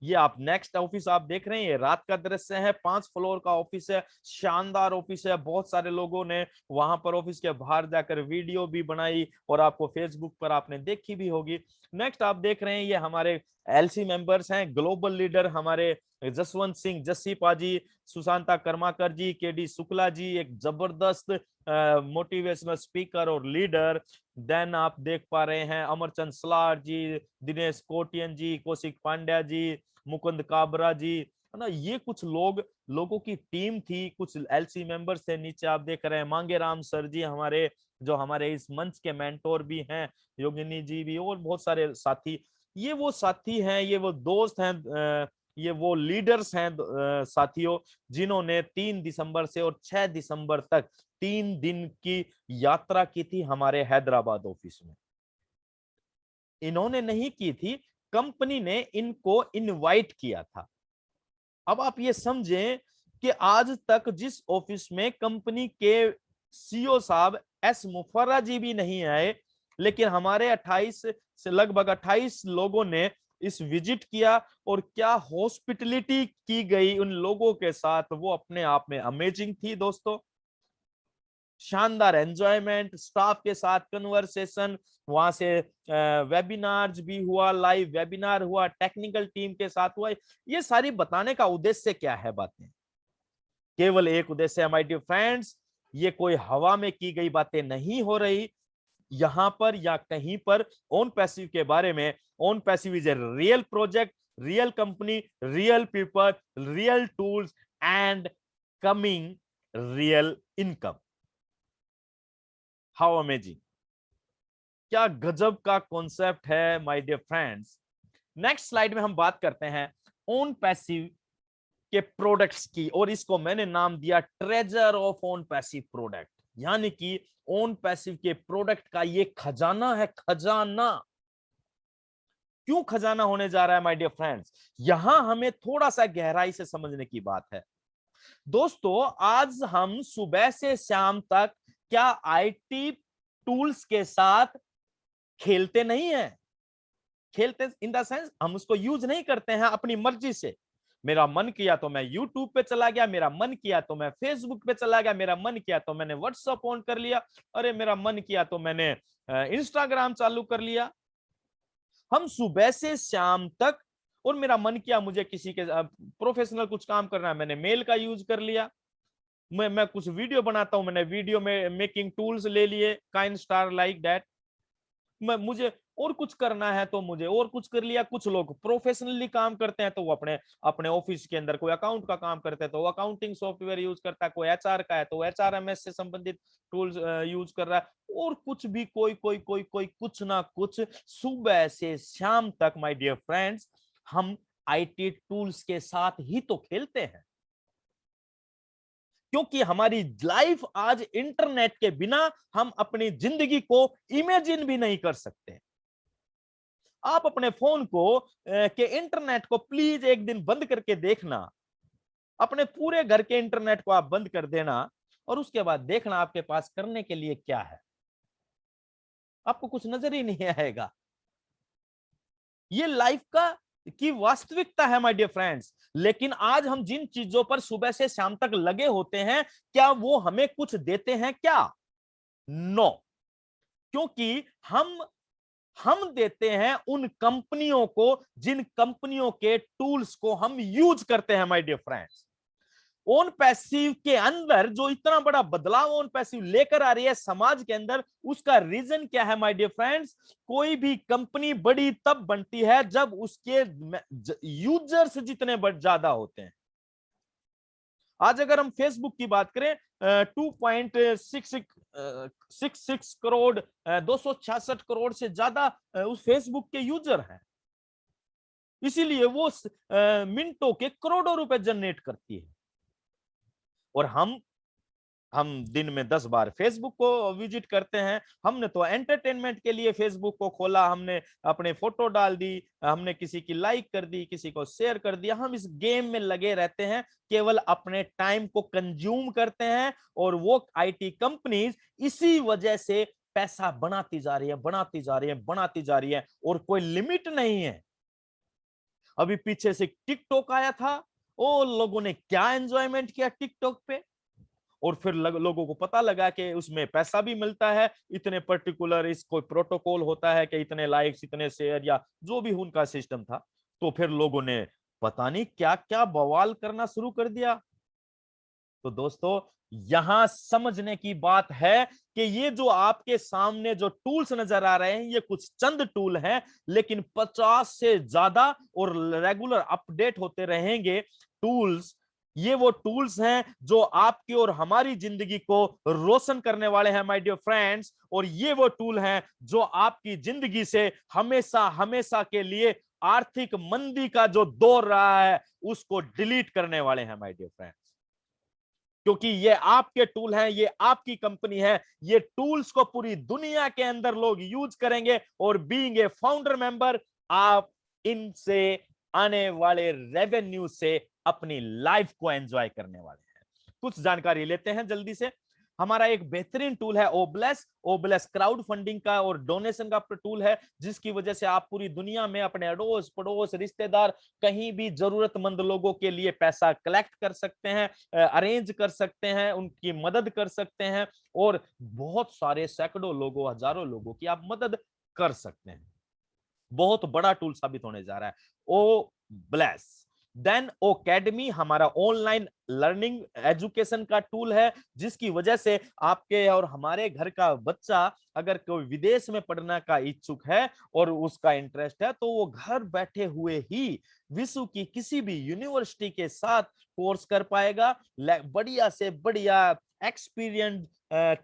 ये आप नेक्स्ट ऑफिस आप देख रहे हैं, ये रात का दृश्य है, 5 फ्लोर का ऑफिस है, शानदार ऑफिस है। बहुत सारे लोगों ने वहां पर ऑफिस के बाहर जाकर वीडियो भी बनाई और आपको फेसबुक पर आपने देखी भी होगी। नेक्स्ट आप देख रहे हैं ये हमारे एलसी मेंबर्स हैं, ग्लोबल लीडर हमारे जसवंत सिंह जस्सी पाजी, सुशांता कर्माकर जी, केडी शुक्ला जी, एक जबरदस्त मोटिवेशनल स्पीकर और लीडर। देन आप देख पा रहे हैं अमरचंद सलार जी, दिनेश कोटियन जी, कौशिक पांड्या जी, मुकुंद काबरा जी, है ना। ये कुछ लोगों की टीम थी, कुछ एलसी मेंबर्स थे। नीचे आप देख रहे हैं मांगे राम सर जी, हमारे जो हमारे इस मंच के मेंटोर भी हैं, योगिनी जी भी, और बहुत सारे साथी। ये वो साथी हैं, ये वो दोस्त हैं, ये वो लीडर्स हैं साथियों, जिन्होंने 3 दिसंबर से और 6 दिसंबर तक 3 दिन की यात्रा की थी हमारे हैदराबाद ऑफिस में। इन्होंने नहीं की थी, कंपनी ने इनको इनवाइट किया था। अब आप ये समझें कि आज तक जिस ऑफिस में कंपनी के सीईओ साहब एस मुफर्रा जी भी नहीं आए, लेकिन हमारे 28 से लगभग 28 लोगों ने इस विजिट किया, और क्या हॉस्पिटलिटी की गई उन लोगों के साथ, वो अपने आप में अमेजिंग थी दोस्तों। शानदार एंजॉयमेंट, स्टाफ के साथ कन्वर्सेशन, वहां से वेबिनार्स भी हुआ, लाइव वेबिनार हुआ, टेक्निकल टीम के साथ हुआ। ये सारी बताने का उद्देश्य क्या है? बातें केवल एक उद्देश्य है माय डियर फ्रेंड्स, ये कोई हवा में की गई बातें नहीं हो रही। यहां पर या कहीं पर ओन पैसिव के बारे में, OnPassive is a real project, real company, real people, real tools and coming real income. How amazing, क्या गजब का कॉन्सेप्ट है my dear friends. Next slide में हम बात करते हैं ओन पैसिव के प्रोडक्ट्स की, और इसको मैंने नाम दिया treasure of own passive product, यानी कि ओन पैसिव के प्रोडक्ट का ये खजाना है, खजाना। क्यों खजाना होने जा रहा है माय डियर फ्रेंड्स? यहां हमें थोड़ा सा गहराई से समझने की बात है दोस्तों। आज हम सुबह से शाम तक क्या आईटी टूल्स के साथ खेलते नहीं है? खेलते इन द सेंस हम उसको यूज नहीं करते हैं अपनी मर्जी से। मेरा मन किया तो मैं यूट्यूब पे चला गया, मेरा मन किया तो मैं फेसबुक पे चला गया, मेरा मन किया तो मैंने व्हाट्सएप ऑन कर लिया, अरे मेरा मन किया तो मैंने इंस्टाग्राम चालू कर लिया। हम सुबह से शाम तक, और मेरा मन किया मुझे किसी के प्रोफेशनल कुछ काम करना है, मैंने मेल का यूज कर लिया। मैं कुछ वीडियो बनाता हूं, मैंने वीडियो में मेकिंग टूल्स ले लिए, काइंड स्टार लाइक दैट। मुझे और कुछ करना है तो मुझे और कुछ कर लिया। कुछ लोग प्रोफेशनली काम करते हैं तो वो अपने अपने ऑफिस के अंदर कोई अकाउंट का काम करते हैं तो वो अकाउंटिंग सॉफ्टवेयर यूज करता है, कोई एचआर का है तो एचआरएमएस से संबंधित टूल्स यूज कर रहा है, और कुछ भी कोई कोई कोई कोई कुछ ना कुछ। सुबह से शाम तक माय डियर फ्रेंड्स हम आईटी टूल्स के साथ ही तो खेलते हैं, क्योंकि हमारी लाइफ आज इंटरनेट के बिना हम अपनी जिंदगी को इमेजिन भी नहीं कर सकते। आप अपने फोन को के इंटरनेट को प्लीज एक दिन बंद करके देखना, अपने पूरे घर के इंटरनेट को आप बंद कर देना, और उसके बाद देखना आपके पास करने के लिए क्या है। आपको कुछ नजर ही नहीं आएगा। ये लाइफ की वास्तविकता है माय डियर फ्रेंड्स। लेकिन आज हम जिन चीजों पर सुबह से शाम तक लगे होते हैं, क्या वो हमें कुछ देते हैं क्या? नो। क्योंकि हम देते हैं उन कंपनियों को जिन कंपनियों के टूल्स को हम यूज करते हैं my dear friends. OnPassive के अंदर जो इतना बड़ा बदलाव ओन पैसिव लेकर आ रही है समाज के अंदर, उसका रीजन क्या है माय डियर फ्रेंड्स? कोई भी कंपनी बड़ी तब बनती है जब उसके यूजर्स जितने ज्यादा होते हैं। आज अगर हम फेसबुक की बात करें, 2.66 करोड़ 266 करोड़ से ज्यादा उस फेसबुक के यूजर हैं, इसीलिए वो मिनटों के करोड़ों रुपए जनरेट करती है। और हम दिन में 10 बार फेसबुक को विजिट करते हैं। हमने तो एंटरटेनमेंट के लिए फेसबुक को खोला, हमने अपने फोटो डाल दी, हमने किसी की लाइक कर दी, किसी को शेयर कर दिया। हम इस गेम में लगे रहते हैं, केवल अपने टाइम को कंज्यूम करते हैं, और वो आईटी कंपनीज इसी वजह से पैसा बनाती जा रही है, बनाती जा रही है, बनाती जा रही है, और कोई लिमिट नहीं है। अभी पीछे से टिकटॉक आया था, ओ लोगों ने क्या एंजॉयमेंट किया टिकटॉक पे, और फिर लोगों को पता लगा कि उसमें पैसा भी मिलता है, इतने पर्टिकुलर इस कोई प्रोटोकॉल होता है कि इतने लाइक्स इतने शेयर या जो भी उनका सिस्टम था। तो फिर लोगों ने पता नहीं क्या क्या बवाल करना शुरू कर दिया। तो दोस्तों यहां समझने की बात है कि ये जो आपके सामने जो टूल्स नजर आ रहे हैं ये कुछ चंद टूल हैं, लेकिन 50 से ज्यादा और रेगुलर अपडेट होते रहेंगे टूल्स। ये वो टूल्स हैं जो आपकी और हमारी जिंदगी को रोशन करने वाले हैं माय डियर फ्रेंड्स, और ये वो टूल हैं जो आपकी जिंदगी से हमेशा हमेशा के लिए आर्थिक मंदी का जो दौर रहा है उसको डिलीट करने वाले हैं माय डियर फ्रेंड्स। क्योंकि ये आपके टूल हैं, ये आपकी कंपनी है, ये टूल्स को पूरी दुनिया के अंदर लोग यूज करेंगे, और बीइंग ए फाउंडर मेंबर आप इनसे आने वाले रेवेन्यू से अपनी लाइफ को एंजॉय करने वाले हैं। कुछ जानकारी लेते हैं जल्दी से। हमारा एक बेहतरीन टूल है ओब्लेस। ओब्लेस क्राउड फंडिंग का और डोनेशन का टूल है, जिसकी वजह से आप पूरी दुनिया में अपने अड़ोस पड़ोस रिश्तेदार कहीं भी जरूरतमंद लोगों के लिए पैसा कलेक्ट कर सकते हैं, अरेंज कर सकते हैं, उनकी मदद कर सकते हैं, और बहुत सारे सैकड़ों लोगों हजारों लोगों की आप मदद कर सकते हैं। बहुत बड़ा टूल साबित होने जा रहा है ओ ब्लेस। देन ओकेडमी हमारा ऑनलाइन लर्निंग एजुकेशन का टूल है, जिसकी वजह से आपके और हमारे घर का बच्चा अगर कोई विदेश में पढ़ना का इच्छुक है और उसका इंटरेस्ट है, तो वो घर बैठे हुए ही विश्व की किसी भी यूनिवर्सिटी के साथ कोर्स कर पाएगा, बढ़िया से बढ़िया एक्सपीरियंस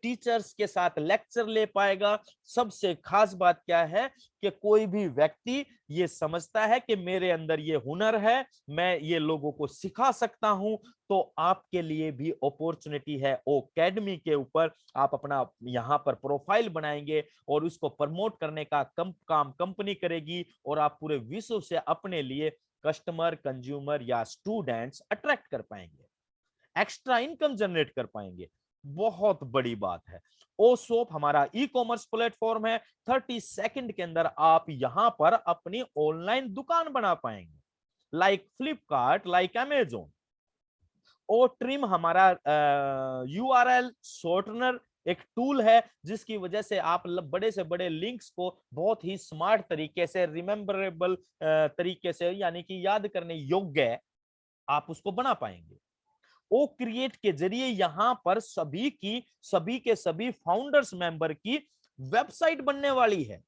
टीचर्स के साथ लेक्चर ले पाएगा। सबसे खास बात क्या है कि कोई भी व्यक्ति ये समझता है कि मेरे अंदर ये हुनर है, मैं ये लोगों को सिखा सकता हूं, तो आपके लिए भी अपॉर्चुनिटी है ओकेडमी के ऊपर। आप अपना यहां पर प्रोफाइल बनाएंगे और उसको प्रमोट करने का काम कंपनी करेगी, और आप पूरे विश्व से अपने लिए कस्टमर कंज्यूमर या स्टूडेंट्स अट्रैक्ट कर पाएंगे, एक्स्ट्रा इनकम जनरेट कर पाएंगे। बहुत बड़ी बात है। ओसोप हमारा ई कॉमर्स प्लेटफॉर्म है। 30 सेकंड के अंदर आप यहां पर अपनी ऑनलाइन दुकान बना पाएंगे, लाइक फ्लिपकार्ट, लाइक अमेजोन। ओ ट्रिम हमारा यूआरएल शॉर्टनर एक टूल है, जिसकी वजह से आप बड़े से बड़े लिंक्स को बहुत ही स्मार्ट तरीके से, रिमेंबरेबल तरीके से, यानी कि याद करने योग्य आप उसको बना पाएंगे। ओ क्रिएट के जरिए यहां पर सभी के सभी फाउंडर्स मेंबर की वेबसाइट बनने वाली है।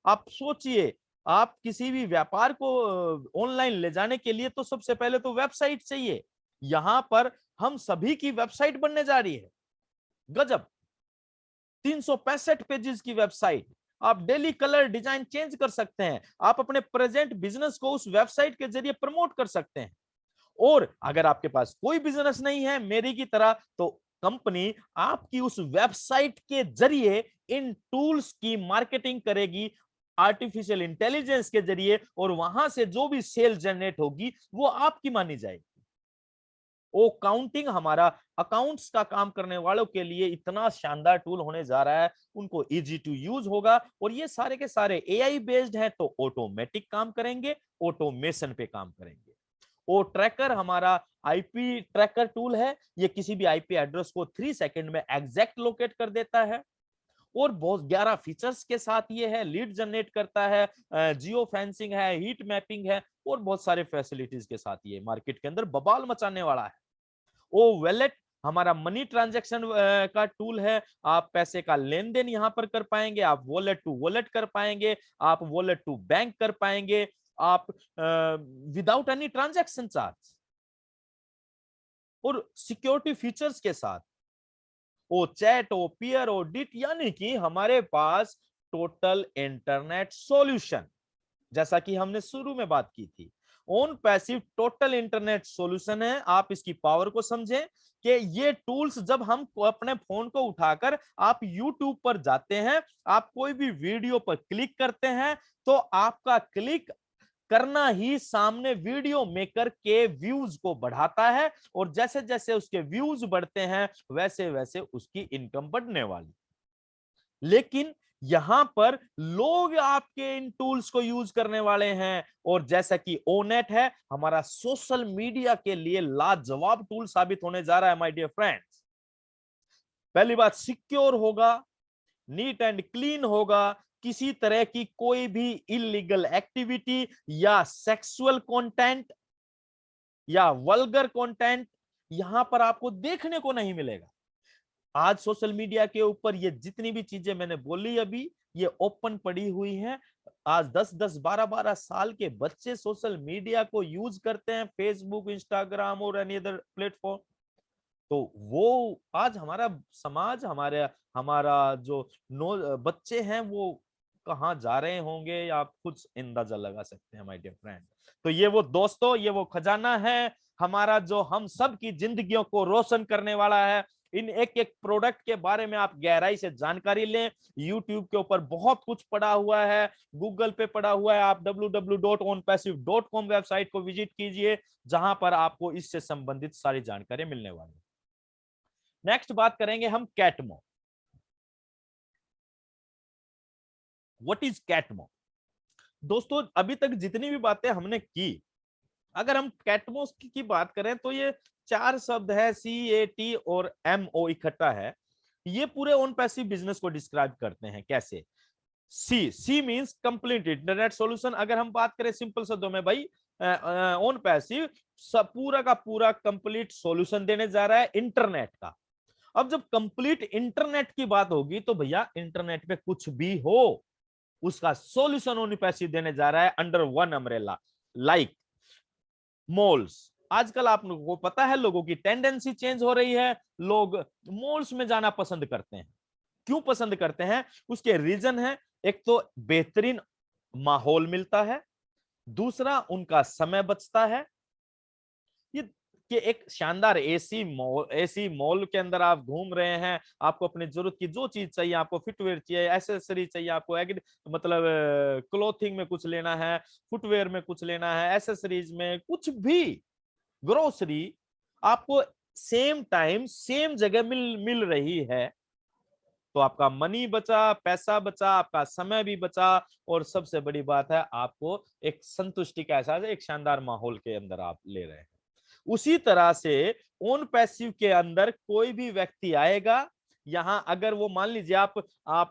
आप सोचिए, आप किसी भी व्यापार को ऑनलाइन ले जाने के लिए तो सबसे पहले तो वेबसाइट चाहिए। यहां पर हम सभी की वेबसाइट बनने जा रही है। गजब, 365 पेजेस की वेबसाइट। आप डेली कलर डिजाइन चेंज कर सकते हैं, आप अपने प्रेजेंट बिजनेस को उस वेबसाइट के जरिए प्रमोट कर सकते हैं। और अगर आपके पास कोई बिजनेस नहीं है मेरी की तरह, तो कंपनी आपकी उस वेबसाइट के जरिए इन टूल्स की मार्केटिंग करेगी आर्टिफिशियल इंटेलिजेंस के जरिए, और वहां से जो भी सेल जनरेट होगी वो आपकी मानी जाएगी। ओ काउंटिंग हमारा अकाउंट्स का काम करने वालों के लिए इतना शानदार टूल होने जा रहा है, उनको इजी टू यूज होगा, और ये सारे के सारे एआई बेस्ड है, तो ऑटोमेटिक काम करेंगे, ऑटोमेशन पे काम करेंगे। ओ ट्रैकर हमारा आईपी ट्रैकर टूल है, ये किसी भी आईपी एड्रेस को 3 सेकंड में एग्जैक्ट लोकेट कर देता है, और बहुत 11 फीचर्स के साथ ये है, लीड जनरेट करता है, जियो फेंसिंग है, हीट मैपिंग है, और बहुत सारे फैसिलिटीज के साथ ये मार्केट के अंदर बवाल मचाने वाला है। ओ वॉलेट हमारा मनी ट्रांजैक्शन का टूल है, आप पैसे का लेन देन यहां पर कर पाएंगे, आप वॉलेट टू वॉलेट कर पाएंगे, आप वॉलेट टू बैंक कर पाएंगे, आप विदाउट एनी ट्रांजैक्शन चार्ज, और सिक्योरिटी फीचर्स के साथ। ओ चैट, ओ पीयर, ओ डिट, यानी कि हमारे पास टोटल इंटरनेट सॉल्यूशन, जैसा कि हमने शुरू में बात की थी। Own passive total internet solution है। आप इसकी पावर को समझें कि ये टूल्स जब हम अपने फोन को उठाकर आप YouTube पर जाते हैं, आप कोई भी वीडियो पर क्लिक करते हैं, तो आपका क्लिक करना ही सामने वीडियो मेकर के व्यूज को बढ़ाता है, और जैसे जैसे उसके व्यूज बढ़ते हैं वैसे वैसे उसकी इनकम बढ़ने वाली। लेकिन यहां पर लोग आपके इन टूल्स को यूज करने वाले हैं, और जैसा कि ओनेट है हमारा सोशल मीडिया के लिए लाजवाब टूल साबित होने जा रहा है माय डियर फ्रेंड्स। पहली बात, सिक्योर होगा, नीट एंड क्लीन होगा, किसी तरह की कोई भी इलीगल एक्टिविटी या सेक्सुअल कंटेंट या वल्गर कंटेंट यहां पर आपको देखने को नहीं मिलेगा। आज सोशल मीडिया के ऊपर ये जितनी भी चीजें मैंने बोली अभी, ये ओपन पड़ी हुई हैं। आज 10-10 12-12 साल के बच्चे सोशल मीडिया को यूज करते हैं, फेसबुक, इंस्टाग्राम और एनी अदर प्लेटफॉर्म। तो वो आज हमारा समाज, हमारे हमारा जो बच्चे हैं वो कहाँ जा रहे होंगे, आप खुद अंदाजा लगा सकते हैं माय डियर फ्रेंड। तो ये वो दोस्तों, ये वो खजाना है हमारा जो हम सब की जिंदगियों को रोशन करने वाला है। इन एक एक प्रोडक्ट के बारे में आप गहराई से जानकारी लें। यूट्यूब के ऊपर बहुत कुछ पड़ा हुआ है, गूगल पे पड़ा हुआ है। आप www.ownpassive.com वेबसाइट को विजिट कीजिए, जहां पर आपको इससे संबंधित सारी जानकारी मिलने वाली है। नेक्स्ट बात करेंगे हम कैटमो। What is कैटमो? दोस्तों अभी तक जितनी भी बातें हमने की, अगर हम कैटमो की बात करें तो ये 4 शब्द है, CAT और MO इकट्ठा है। ये पूरे ऑन पैसिव बिजनेस को डिस्क्राइब करते हैं। कैसे? सी मींस कंप्लीट इंटरनेट सॉल्यूशन। अगर हम बात करें सिंपल शब्दों में भाई, ऑन पैसिव पूरा का पूरा कंप्लीट सॉल्यूशन देने जा रहा है इंटरनेट का। अब जब कंप्लीट इंटरनेट की बात होगी तो भैया इंटरनेट पे कुछ भी हो उसका सॉल्यूशन ओनली पैसिव देने जा रहा है under one umbrella. Like malls, आजकल आप लोगों को पता है लोगों की टेंडेंसी चेंज हो रही है, लोग मॉल्स में जाना पसंद करते हैं। क्यों पसंद करते हैं? उसके रीजन है, एक तो बेहतरीन माहौल मिलता है, दूसरा उनका समय बचता है। ये कि एक शानदार एसी मॉल के अंदर आप घूम रहे हैं, आपको अपनी जरूरत की जो चीज चाहिए, आपको फिटवेयर चाहिए, एसेसरी चाहिए, आपको मतलब क्लोथिंग में कुछ लेना है, फुटवेयर में कुछ लेना है, एसेसरीज में कुछ भी, ग्रोसरी आपको सेम टाइम सेम जगह मिल रही है। तो आपका मनी बचा, पैसा बचा, आपका समय भी बचा, और सबसे बड़ी बात है आपको एक संतुष्टि का एहसास, एक शानदार माहौल के अंदर आप ले रहे हैं। उसी तरह से ओन पैसिव के अंदर कोई भी व्यक्ति आएगा, यहां अगर वो मान लीजिए आप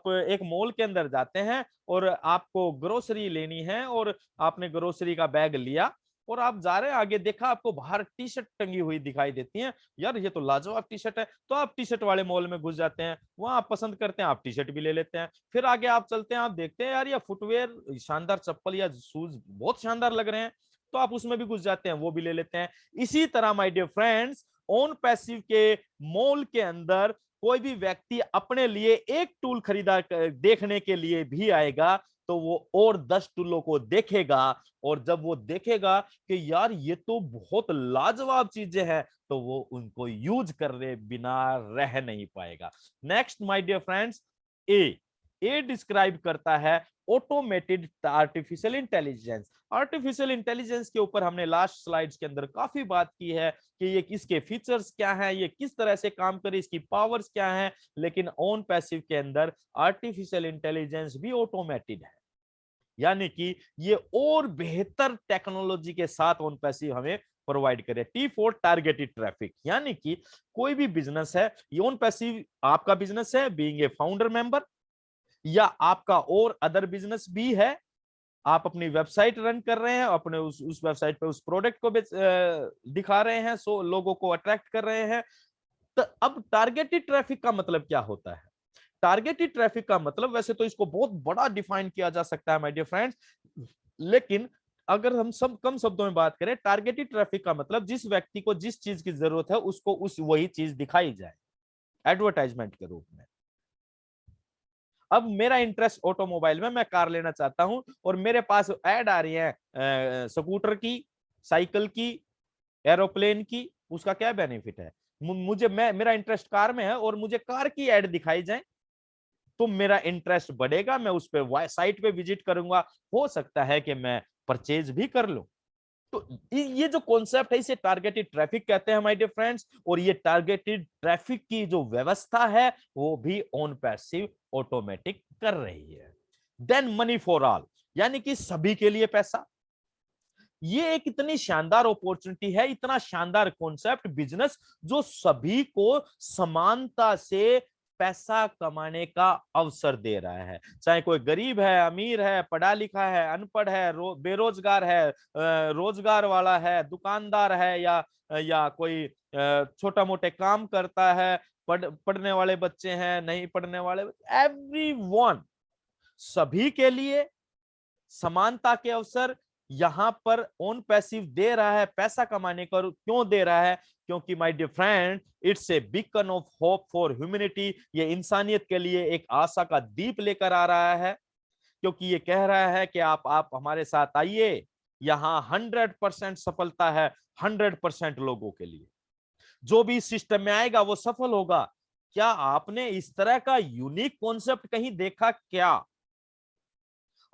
एक मॉल के अंदर जाते हैं और आपको ग्रोसरी लेनी है, और आपने ग्रोसरी का बैग लिया और आप जा रहे हैं, आगे देखा आपको बाहर टी शर्ट टंगी हुई दिखाई देती है, यार ये तो लाजवाब टी शर्ट है, तो आप टी शर्ट वाले मॉल में घुस जाते हैं, वहां आप पसंद करते हैं, आप टी शर्ट भी ले लेते हैं। फिर आगे आप चलते हैं, आप देखते हैं यार ये फुटवेयर, शानदार चप्पल या शूज बहुत शानदार लग रहे हैं, तो आप उसमें भी घुस जाते हैं, वो भी ले लेते हैं। इसी तरह my dear friends, OnPassive के मॉल के अंदर कोई भी व्यक्ति अपने लिए एक टूल खरीदा देखने के लिए भी आएगा, तो वो और 10 टूलों को देखेगा, और जब वो देखेगा कि यार ये तो बहुत लाजवाब चीजें हैं, तो वो उनको यूज करने बिना रह नहीं पाएगा। Next my dear friends, a describe करता है automated artificial intelligence. Artificial intelligence के ऊपर हमने लास्ट स्लाइड्स के अंदर काफी बात की है कि ये किसके फीचर्स क्या हैं, ये किस तरह से काम करे, इसकी पावर्स क्या हैं, लेकिन ऑन पैसिव के अंदर आर्टिफिशियल इंटेलिजेंस भी ऑटोमेटेड है, यानी कि ये और बेहतर टेक्नोलॉजी के साथ ऑन पैसिव हमें प्रोवाइड करे। T4 टारगेटेड ट्रैफिक, यानी कि कोई भी बिजनेस है, ये ऑन पैसिव आपका बिजनेस है बीइंग ए फाउंडर मेंबर, या आपका और अदर बिजनेस भी है, आप अपनी वेबसाइट रन कर रहे हैं, अपने उस वेबसाइट पे उस प्रोडक्ट को दिखा रहे हैं, सो लोगों को अट्रैक्ट कर रहे हैं। तो अब टारगेटेड ट्रैफिक का मतलब क्या होता है? टारगेटेड ट्रैफिक का मतलब, वैसे तो इसको बहुत बड़ा डिफाइन किया जा सकता है माय डियर फ्रेंड्स, लेकिन अगर हम सब कम शब्दों में बात करें, टारगेटेड ट्रैफिक का मतलब जिस व्यक्ति को जिस चीज की जरूरत है उसको वही चीज दिखाई जाए एडवर्टाइजमेंट के रूप में। अब मेरा इंटरेस्ट ऑटोमोबाइल में, मैं कार लेना चाहता हूं, और मेरे पास ऐड आ रही है स्कूटर की, साइकिल की, एरोप्लेन की, उसका क्या बेनिफिट है? मेरा इंटरेस्ट कार में है और मुझे कार की ऐड दिखाई जाए तो मेरा इंटरेस्ट बढ़ेगा, मैं उस पे साइट पे विजिट करूंगा, हो सकता है कि मैं परचेज भी कर लूं। तो ये जो कॉन्सेप्ट है इसे टारगेटेड ट्रैफिक कहते हैं माय डियर फ्रेंड्स, और ये टारगेटेड ट्रैफिक की जो व्यवस्था है वो भी ऑन पैसिव ऑटोमेटिक कर रही है। देन मनी फॉर ऑल, यानी कि सभी के लिए पैसा। ये एक इतनी शानदार अपॉर्चुनिटी है, इतना शानदार कॉन्सेप्ट बिजनेस जो सभी को समानता से पैसा कमाने का अवसर दे रहा है, चाहे कोई गरीब है, अमीर है, पढ़ा लिखा है, अनपढ़ है, बेरोजगार है, रोजगार वाला है, दुकानदार है, या कोई छोटा मोटे काम करता है, पढ़ने वाले बच्चे हैं, नहीं पढ़ने वाले, एवरीवन, सभी के लिए समानता के अवसर यहां पर ऑन पैसिव दे रहा है। पैसा कमाने का क्यों दे रहा है? क्योंकि my dear friend, it's a beacon of hope for humanity, ये इंसानियत के लिए एक आशा का दीप लेकर आ रहा है, क्योंकि ये कह रहा है कि आप हमारे साथ आइए, यहां 100% सफलता है 100% लोगों के लिए। जो भी सिस्टम में आएगा वो सफल होगा। क्या आपने इस तरह का यूनिक कॉन्सेप्ट कहीं देखा क्या?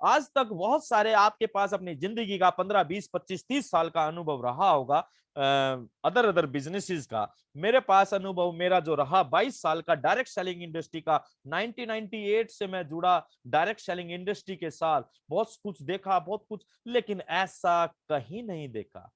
आज तक बहुत सारे आपके पास अपनी जिंदगी का 15, 20, 25, 30 साल का अनुभव रहा होगा अदर बिजनेसेस का। मेरे पास अनुभव मेरा जो रहा 22 साल का डायरेक्ट सेलिंग इंडस्ट्री का, 1998 से मैं जुड़ा डायरेक्ट सेलिंग इंडस्ट्री के साथ, बहुत कुछ देखा, बहुत कुछ, लेकिन ऐसा कहीं नहीं देखा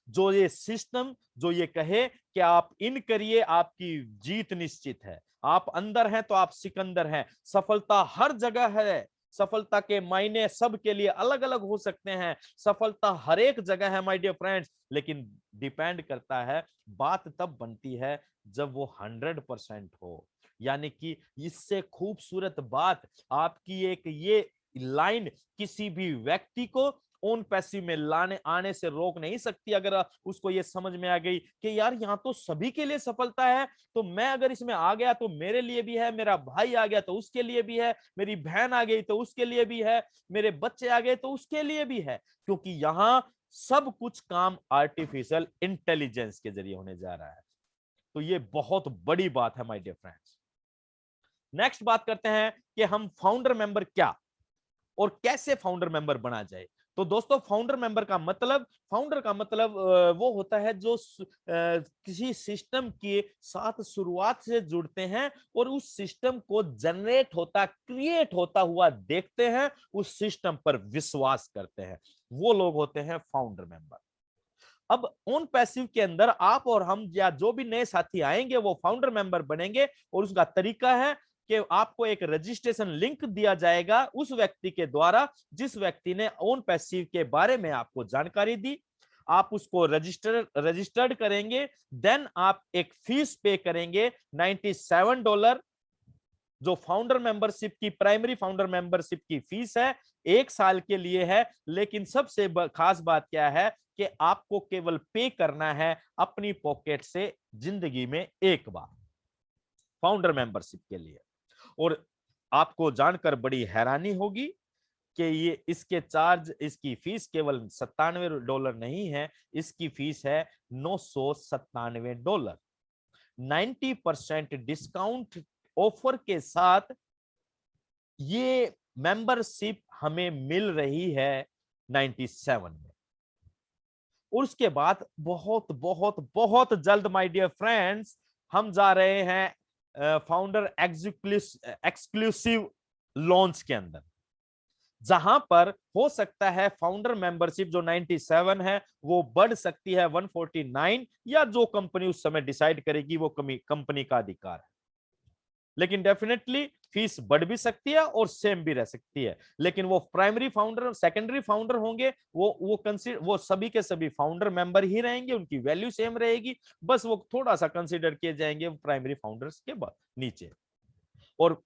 जो ये सिस्टम, जो ये कहे कि आप इन करिए आपकी जीत निश्चित है, आप अंदर हैं तो आप सिकंदर हैं। सफलता हर जगह है, सफलता के मायने सबके लिए अलग अलग हो सकते हैं, सफलता हर एक जगह है माय डियर फ्रेंड्स, लेकिन डिपेंड करता है, बात तब बनती है जब वो 100% हो। यानी कि इससे खूबसूरत बात आपकी एक ये लाइन किसी भी व्यक्ति को ओन पैसिव में लाने आने से रोक नहीं सकती। अगर उसको ये समझ में आ गई कि यार यहाँ तो सभी के लिए सफलता है, तो मैं अगर इसमें आ गया तो मेरे लिए भी है, मेरा भाई आ गया तो उसके लिए भी है, मेरी बहन आ गई तो उसके लिए भी है, मेरे बच्चे आ गए तो उसके लिए भी है, क्योंकि यहाँ सब कुछ काम आर्टिफिशियल इंटेलिजेंस के जरिए होने जा रहा है। तो ये बहुत बड़ी बात है माय डियर फ्रेंड्स। नेक्स्ट बात करते हैं कि हम फाउंडर मेंबर क्या और कैसे फाउंडर मेंबर बना जाए। तो दोस्तों, फाउंडर का मतलब वो होता है जो किसी सिस्टम के साथ शुरुआत से जुड़ते हैं और उस सिस्टम को जनरेट होता, क्रिएट होता हुआ देखते हैं, उस सिस्टम पर विश्वास करते हैं, वो लोग होते हैं फाउंडर मेंबर। अब ऑन पैसिव के अंदर आप और हम या जो भी नए साथी आएंगे वो फाउंडर मेंबर बनेंगे, और उसका तरीका है कि आपको एक रजिस्ट्रेशन लिंक दिया जाएगा उस व्यक्ति के द्वारा जिस व्यक्ति ने ऑन पैसिव के बारे में आपको जानकारी दी। आप उसको रजिस्टर्ड करेंगे, देन आप एक फीस पे करेंगे $97, जो फाउंडर मेंबरशिप की, प्राइमरी फाउंडर मेंबरशिप की फीस है, 1 साल के लिए है। लेकिन सबसे खास बात क्या है कि आपको केवल पे करना है अपनी पॉकेट से जिंदगी में एक बार फाउंडर मेंबरशिप के लिए। और आपको जानकर बड़ी हैरानी होगी कि ये इसके चार्ज, इसकी फीस केवल $97 नहीं है, इसकी फीस है $997। 90% डिस्काउंट ऑफर के साथ ये मेंबरशिप हमें मिल रही है 97 में। और उसके बाद बहुत बहुत बहुत जल्द माय डियर फ्रेंड्स हम जा रहे हैं फाउंडर एक्सक्लूसिव लॉन्च के अंदर, जहां पर हो सकता है फाउंडर मेंबरशिप जो 97 है वो बढ़ सकती है 149, या जो कंपनी उस समय डिसाइड करेगी वो कंपनी का अधिकार है। लेकिन डेफिनेटली फीस बढ़ भी सकती है और सेम भी रह सकती है। लेकिन वो प्राइमरी फाउंडर, सेकेंडरी फाउंडर होंगे, वो सभी के सभी फाउंडर मेंबर ही रहेंगे, उनकी वैल्यू सेम रहेगी, बस वो थोड़ा सा कंसीडर किए जाएंगे प्राइमरी फाउंडर्स के बाद नीचे। और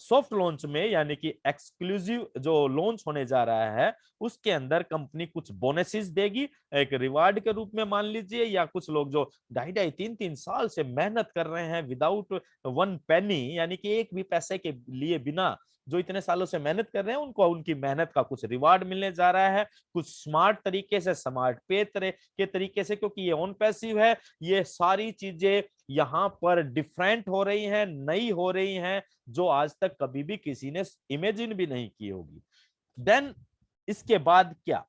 सॉफ्ट लॉन्च में, यानी कि एक्सक्लूसिव जो लॉन्च होने जा रहा है, उसके अंदर कंपनी कुछ बोनसेस देगी एक रिवार्ड के रूप में मान लीजिए, या कुछ लोग जो 2.5, 3 साल से मेहनत कर रहे हैं विदाउट 1 पेनी, यानी कि एक भी पैसे के लिए बिना, जो इतने सालों से मेहनत कर रहे हैं, उनको उनकी मेहनत का कुछ रिवार्ड मिलने जा रहा है, कुछ स्मार्ट तरीके से, स्मार्ट पे के तरीके से, क्योंकि ये ऑन पैसिव है। ये सारी चीजें यहाँ पर डिफरेंट हो रही हैं, नई हो रही हैं, जो आज तक कभी भी किसी ने इमेजिन भी नहीं की होगी। देन इसके बाद क्या,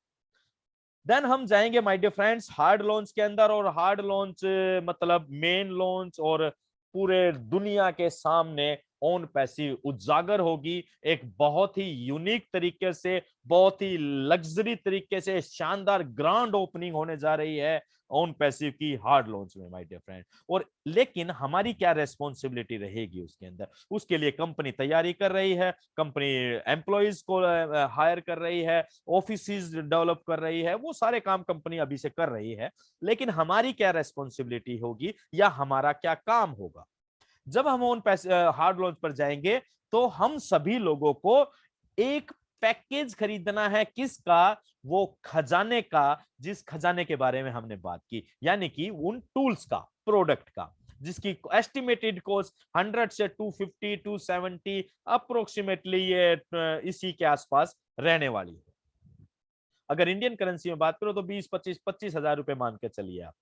देन हम जाएंगे my dear friends hard launch के अंदर, और हार्ड लॉन्च मतलब मेन लॉन्च, और पूरे दुनिया के सामने ओन पैसिव उजागर होगी एक बहुत ही यूनिक तरीके से, बहुत ही लग्जरी तरीके से, शानदार ग्रांड ओपनिंग होने जा रही है ओन पैसिव की हार्ड लॉन्च में माय डियर फ्रेंड। और लेकिन हमारी क्या रेस्पॉन्सिबिलिटी रहेगी उसके अंदर, उसके लिए कंपनी तैयारी कर रही है, कंपनी एम्प्लॉइज को हायर कर रही है, ऑफिस डेवलप कर रही है, वो सारे काम कंपनी अभी से कर रही है। लेकिन हमारी क्या रेस्पॉन्सिबिलिटी होगी या हमारा क्या काम होगा? जब हम उन हार्ड लॉन्च पर जाएंगे तो हम सभी लोगों को एक पैकेज खरीदना है, किसका? वो खजाने का, जिस खजाने के बारे में हमने बात की, यानी कि उन टूल्स का, प्रोडक्ट का, जिसकी एस्टिमेटेड कॉस्ट 100 से 250 270 अप्रोक्सीमेटली ये इसी के आसपास रहने वाली है। अगर इंडियन करेंसी में बात करो तो 20-25 हजार रुपए मान के चलिए आप।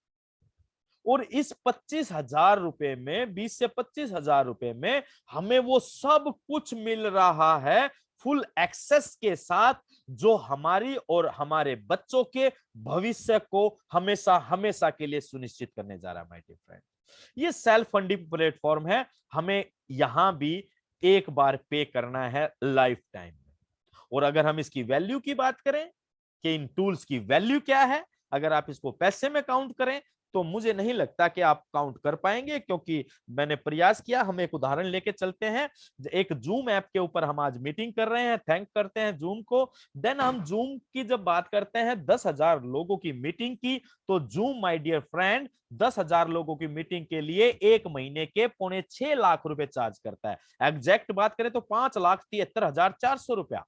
और इस 25,000 रुपए में, 20 से 25,000 रुपए में हमें वो सब कुछ मिल रहा है फुल एक्सेस के साथ, जो हमारी और हमारे बच्चों के भविष्य को हमेशा हमेशा के लिए सुनिश्चित करने जा रहा है माय डियर फ्रेंड। ये सेल्फ फंडिंग प्लेटफॉर्म है, हमें यहां भी एक बार पे करना है लाइफ टाइम में। और अगर हम इसकी वैल्यू की बात करें कि इन टूल्स की वैल्यू क्या है, अगर आप इसको पैसे में काउंट करें तो मुझे नहीं लगता कि आप काउंट कर पाएंगे, क्योंकि मैंने प्रयास किया। हम एक उदाहरण लेके चलते हैं, एक जूम ऐप के ऊपर हम आज मीटिंग कर रहे हैं, थैंक करते हैं जूम को। देन हम जूम की जब बात करते हैं 10,000 लोगों की मीटिंग की, तो जूम माय डियर फ्रेंड 10,000 लोगों की मीटिंग के लिए 1 महीने के 6.25 लाख रुपए चार्ज करता है। एग्जैक्ट बात करें तो 5,73,400 रुपया।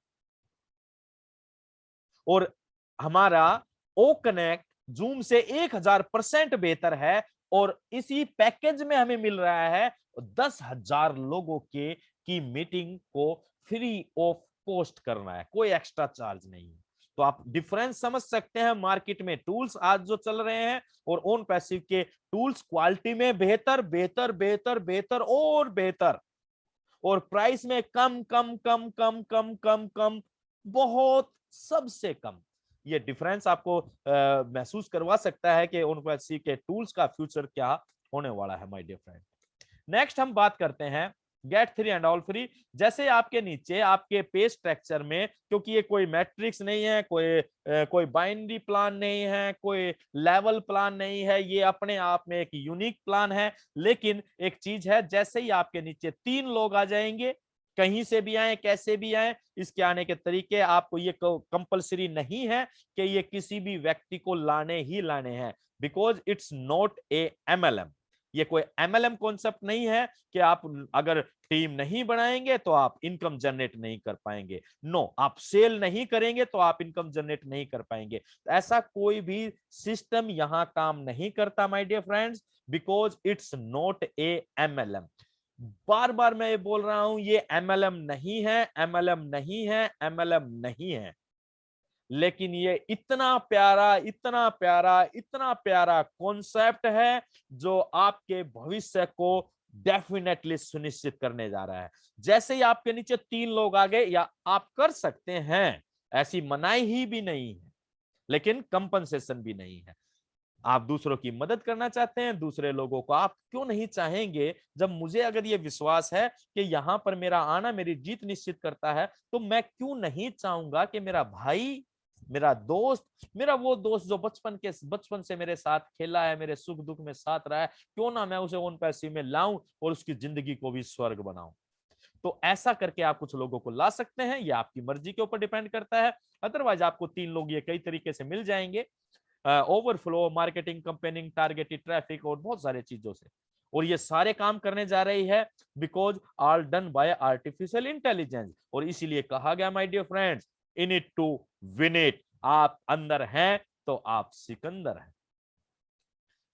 और हमारा ओ कनेक्ट जूम से 1000% बेहतर है, और इसी पैकेज में हमें मिल रहा है 10,000 लोगों के की मीटिंग को फ्री ऑफ कॉस्ट करना है, कोई एक्स्ट्रा चार्ज नहीं है। तो आप डिफरेंस समझ सकते हैं मार्केट में टूल्स आज जो चल रहे हैं और ओन पैसिव के टूल्स क्वालिटी में बेहतर बेहतर बेहतर बेहतर और बेहतर, और प्राइस में कम कम कम कम कम कम कम, बहुत सबसे कम। ये डिफरेंस आपको महसूस करवा सकता है कि ओन पैसिव के टूल्स का फ्यूचर क्या होने वाला है माय डियर फ्रेंड। नेक्स्ट हम बात करते हैं get three and all free. जैसे आपके नीचे आपके पे स्ट्रक्चर में, क्योंकि ये कोई मैट्रिक्स नहीं है, कोई बाइनरी प्लान नहीं है, कोई लेवल प्लान नहीं है, ये अपने आप में एक यूनिक प्लान है। लेकिन एक चीज है, जैसे ही आपके नीचे 3 लोग आ जाएंगे, कहीं से भी आए कैसे भी आए, इसके आने के तरीके आपको ये कंपलसरी नहीं है कि ये किसी भी व्यक्ति को लाने ही लाने हैं, because it's not a MLM। ये कोई MLM कॉन्सेप्ट नहीं है कि आप अगर टीम नहीं बनाएंगे तो आप इनकम जनरेट नहीं कर पाएंगे। नो, आप सेल नहीं करेंगे तो आप इनकम जनरेट नहीं कर पाएंगे। ऐसा कोई भी सिस्टम यहां काम नहीं करता my dear friends, because it's not a MLM। बार बार मैं ये बोल रहा हूं, ये MLM नहीं है, MLM नहीं है, MLM नहीं है। लेकिन ये इतना प्यारा इतना प्यारा इतना प्यारा कॉन्सेप्ट है जो आपके भविष्य को डेफिनेटली सुनिश्चित करने जा रहा है। जैसे ही आपके नीचे 3 लोग आ गए, या आप कर सकते हैं, ऐसी मनाही ही भी नहीं है, लेकिन कंपनसेशन भी नहीं है। आप दूसरों की मदद करना चाहते हैं, दूसरे लोगों को आप क्यों नहीं चाहेंगे? जब मुझे अगर ये विश्वास है कि यहां पर मेरा आना मेरी जीत निश्चित करता है, तो मैं क्यों नहीं चाहूंगा कि मेरा भाई, मेरा दोस्त, मेरा वो दोस्त जो बचपन से मेरे साथ खेला है, मेरे सुख दुख में साथ रहा है, क्यों ना मैं उसे ओन पैसिव में लाऊं और उसकी जिंदगी को भी स्वर्ग बनाऊं। तो ऐसा करके आप कुछ लोगों को ला सकते हैं, ये आपकी मर्जी के ऊपर डिपेंड करता है। अदरवाइज आपको 3 लोग ये कई तरीके से मिल जाएंगे, overflow, marketing, campaigning, targeted traffic और बहुत सारे चीजों से। और ये सारे काम करने जा रही है because all done by artificial intelligence. और इसीलिए कहा गया my dear friends, in it to win it. आप अंदर हैं तो आप सिकंदर हैं।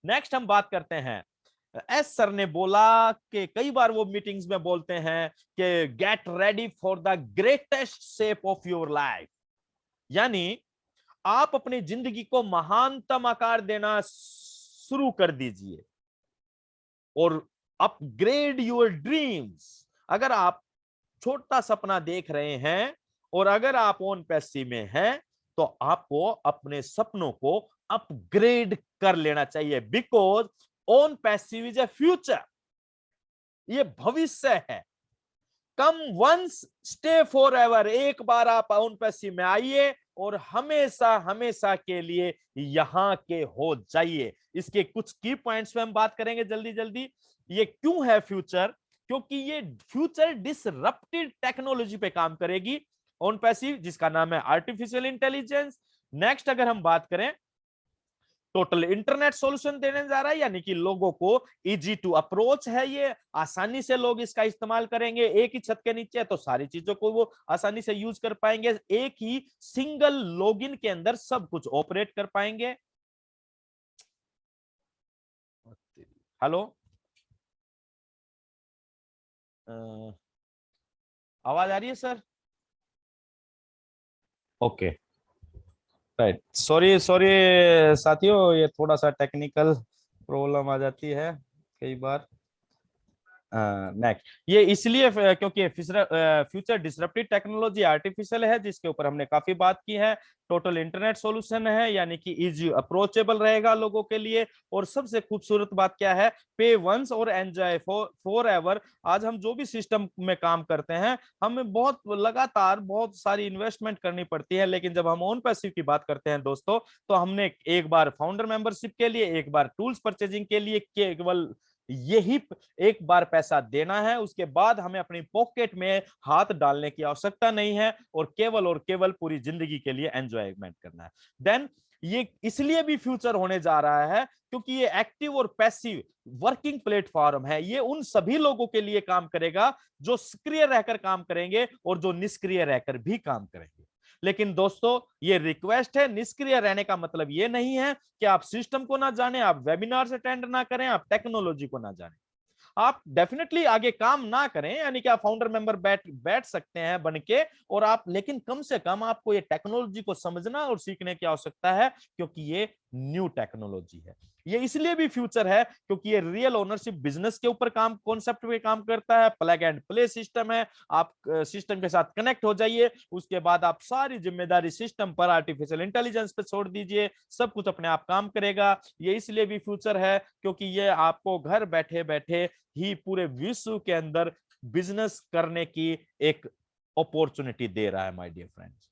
नेक्स्ट हम बात करते हैं, एस सर ने बोला कि कई बार वो मीटिंग्स में बोलते हैं कि get ready for the greatest shape of your life, यानी आप अपनी जिंदगी को महानतम आकार देना शुरू कर दीजिए और अपग्रेड योर ड्रीम्स। अगर आप छोटा सपना देख रहे हैं और अगर आप ओन पैसिव में हैं, तो आपको अपने सपनों को अपग्रेड कर लेना चाहिए, because OnPassive is a future, ये भविष्य है। Come once stay forever, एक बार आप ओन पैसिव में आइए और हमेशा हमेशा के लिए यहां के हो जाइए। इसके कुछ की पॉइंट्स पे हम बात करेंगे जल्दी जल्दी। ये क्यों है फ्यूचर? क्योंकि ये फ्यूचर डिसरप्टिव टेक्नोलॉजी पे काम करेगी, ओन पैसिव, जिसका नाम है आर्टिफिशियल इंटेलिजेंस। नेक्स्ट अगर हम बात करें, टोटल इंटरनेट सॉल्यूशन देने जा रहा है, यानी कि लोगों को इजी टू अप्रोच है, ये आसानी से लोग इसका इस्तेमाल करेंगे। एक ही छत के नीचे है तो सारी चीजों को वो आसानी से यूज कर पाएंगे, एक ही सिंगल लॉगिन के अंदर सब कुछ ऑपरेट कर पाएंगे। हेलो, आवाज आ रही है sir? Okay, right, sorry sorry साथियों, ये थोड़ा सा टेक्निकल प्रॉब्लम आ जाती है कई बार। नेक्स्ट, ये इसलिए क्योंकि फ्यूचर डिसरप्टिव टेक्नोलॉजी आर्टिफिशियल है, जिसके ऊपर हमने काफी बात की है। टोटल इंटरनेट सॉल्यूशन है, यानी कि इजी अप्रोचेबल रहेगा लोगों के लिए। और सबसे खूबसूरत बात क्या है? पे वंस और एंजॉय फॉर एवर। आज हम जो भी सिस्टम में काम करते हैं, हमें बहुत लगातार बहुत सारी इन्वेस्टमेंट करनी पड़ती है, लेकिन जब हम ओन पैसिव की बात करते हैं दोस्तों, तो हमने एक बार फाउंडर मेंबरशिप के लिए, एक बार टूल्स परचेजिंग के लिए केवल यही एक बार पैसा देना है। उसके बाद हमें अपनी पॉकेट में हाथ डालने की आवश्यकता नहीं है, और केवल पूरी जिंदगी के लिए एंजॉयमेंट करना है। देन ये इसलिए भी फ्यूचर होने जा रहा है क्योंकि ये एक्टिव और पैसिव वर्किंग प्लेटफॉर्म है। ये उन सभी लोगों के लिए काम करेगा जो सक्रिय रहकर काम करेंगे और जो निष्क्रिय रहकर भी काम करेंगे। लेकिन दोस्तों, ये रिक्वेस्ट है, निष्क्रिय रहने का मतलब ये नहीं है कि आप सिस्टम को ना जाने, आप वेबिनार अटेंड ना करें, आप टेक्नोलॉजी को ना जाने। आप डेफिनेटली आगे काम ना करें, यानी कि आप फाउंडर मेंबर बैठ सकते हैं बन के, और आप, लेकिन कम से कम आपको ये टेक्नोलॉजी को समझना और सीखने की आवश्यकता है, क्योंकि ये न्यू टेक्नोलॉजी है। ये इसलिए भी फ्यूचर है क्योंकि ये रियल ओनरशिप बिजनेस के ऊपर काम, कॉन्सेप्ट पे काम करता है। प्लग एंड प्ले सिस्टम है, आप सिस्टम के साथ कनेक्ट हो जाइए, उसके बाद आप सारी जिम्मेदारी सिस्टम पर, आर्टिफिशियल इंटेलिजेंस पे छोड़ दीजिए, सब कुछ अपने आप काम करेगा। ये इसलिए भी फ्यूचर है क्योंकि ये आपको घर बैठे बैठे ही पूरे विश्व के अंदर बिजनेस करने की एक अपॉर्चुनिटी दे रहा है माय डियर फ्रेंड्स।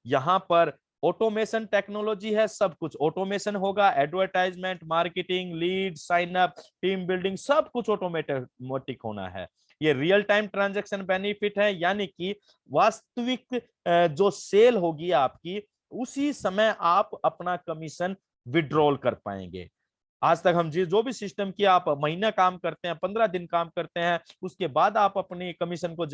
यहां पर ऑटोमेशन टेक्नोलॉजी है, सब कुछ ऑटोमेशन होगा। Advertisement, marketing, lead, sign up, team building, सब कुछ ऑटोमेटिक होना है। ये रियल टाइम ट्रांजैक्शन बेनिफिट है, यानी कि वास्तविक जो सेल होगी आपकी, उसी समय आप अपना कमीशन विड्रॉल कर पाएंगे। आज तक हम जो भी सिस्टम की, आप महीना काम करते हैं, 15 दिन काम करते हैं, उसके बाद आप अपनी कमीशन को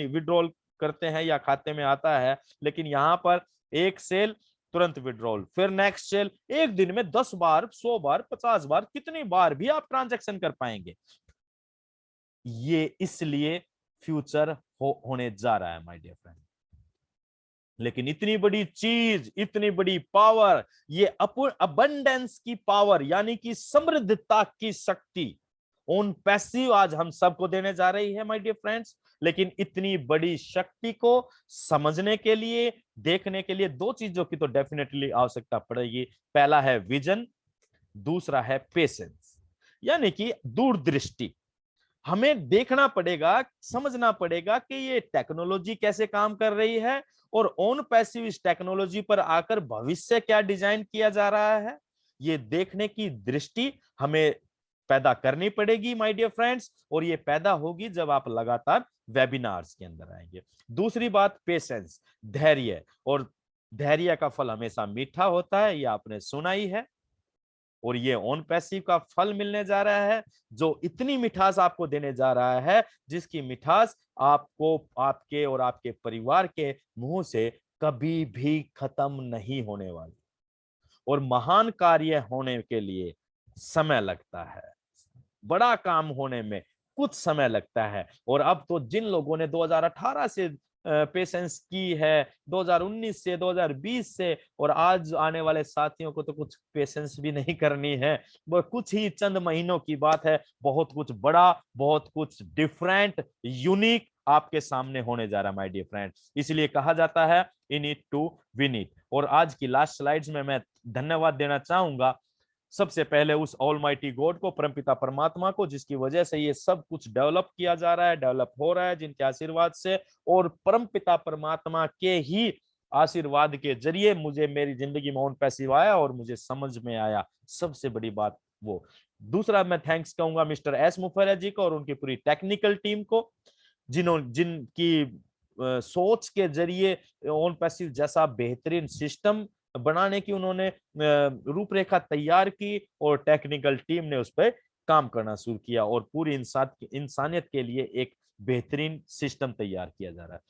विड्रॉल करते हैं या खाते में आता है। लेकिन यहाँ पर एक सेल, तुरंत विड्रॉल, फिर नेक्स्ट सेल, एक दिन में 10 बार, 100 बार, 50 बार, कितनी बार भी आप ट्रांजैक्शन कर पाएंगे। ये इसलिए फ्यूचर होने जा रहा है माय डियर फ्रेंड। लेकिन इतनी बड़ी चीज, इतनी बड़ी पावर, ये अबंडेंस की पावर, यानी कि समृद्धता की शक्ति ओन पैसिव आज हम सबको देने जा रही है माय डियर फ्रेंड्स। लेकिन इतनी बड़ी शक्ति को समझने के लिए, देखने के लिए, दो चीजों की तो डेफिनेटली आवश्यकता पड़ेगी। पहला है विजन, दूसरा है पेशेंस, यानी कि दूरदृष्टि। हमें देखना पड़ेगा, समझना पड़ेगा कि ये टेक्नोलॉजी कैसे काम कर रही है, और ओन पैसिव इस टेक्नोलॉजी पर आकर भविष्य क्या डिजाइन किया जा रहा है, ये देखने की दृष्टि हमें पैदा करनी पड़ेगी माय डियर फ्रेंड्स। और ये पैदा होगी जब आप लगातार वेबिनार्स के अंदर आएंगे। दूसरी बात, पेशेंस, धैर्य। और धैर्य का फल हमेशा मीठा होता है, ये आपने सुना ही है। और ये ओन पैसिव का फल मिलने जा रहा है, जो इतनी मिठास आपको देने जा रहा है, जिसकी मिठास आपको, आपके और आपके परिवार के मुंह से कभी भी खत्म नहीं होने वाली। और महान कार्य होने के लिए समय लगता है, बड़ा काम होने में कुछ समय लगता है। और अब तो जिन लोगों ने 2018 से पेशेंस की है 2019 से 2020 से, और आज आने वाले साथियों को तो कुछ पेशेंस भी नहीं करनी है। वो कुछ ही चंद महीनों की बात है, बहुत कुछ बड़ा, बहुत कुछ डिफरेंट, यूनिक आपके सामने होने जा रहा है माय डियर फ्रेंड। इसलिए कहा जाता है in it to win it. और आज की लास्ट स्लाइड्स में मैं धन्यवाद देना चाहूंगा सबसे पहले उस ऑलमाइटी गॉड को, परमपिता परमात्मा को, जिसकी वजह से ये सब कुछ डेवलप किया जा रहा है, डेवलप हो रहा है, जिनके आशीर्वाद से और परमपिता परमात्मा के ही आशीर्वाद के जरिए मुझे मेरी जिंदगी में ऑन पैसिव आया और मुझे समझ में आया सबसे बड़ी बात वो। दूसरा मैं थैंक्स कहूंगा मिस्टर एस मुफरिया जी को और उनकी पूरी टेक्निकल टीम को, जिनकी सोच के जरिए ऑन पैसिव जैसा बेहतरीन सिस्टम बनाने की उन्होंने रूपरेखा तैयार की और टेक्निकल टीम ने उस पर काम करना शुरू किया और पूरी इंसानियत के लिए एक बेहतरीन सिस्टम तैयार किया जा रहा है।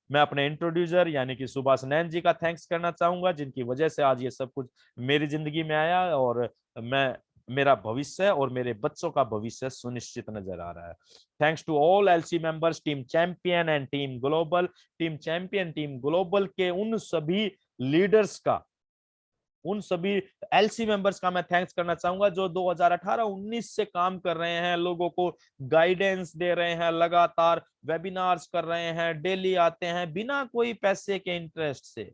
मैं अपने इंट्रोड्यूसर यानी कि सुभाष नैन जी का थैंक्स करना चाहूंगा, जिनकी वजह से आज ये सब कुछ मेरी जिंदगी में आया और मेरा भविष्य और मेरे बच्चों का भविष्य सुनिश्चित नजर आ रहा है। Thanks to all LC members, team champion and team global. Team champion, team global के उन सभी लीडर्स का, उन सभी एलसी मेंबर्स का मैं थैंक्स करना चाहूंगा जो 2018-19 से काम कर रहे हैं, लोगों को गाइडेंस दे रहे हैं, लगातार वेबिनार्स कर रहे हैं, डेली आते हैं बिना कोई पैसे के इंटरेस्ट से।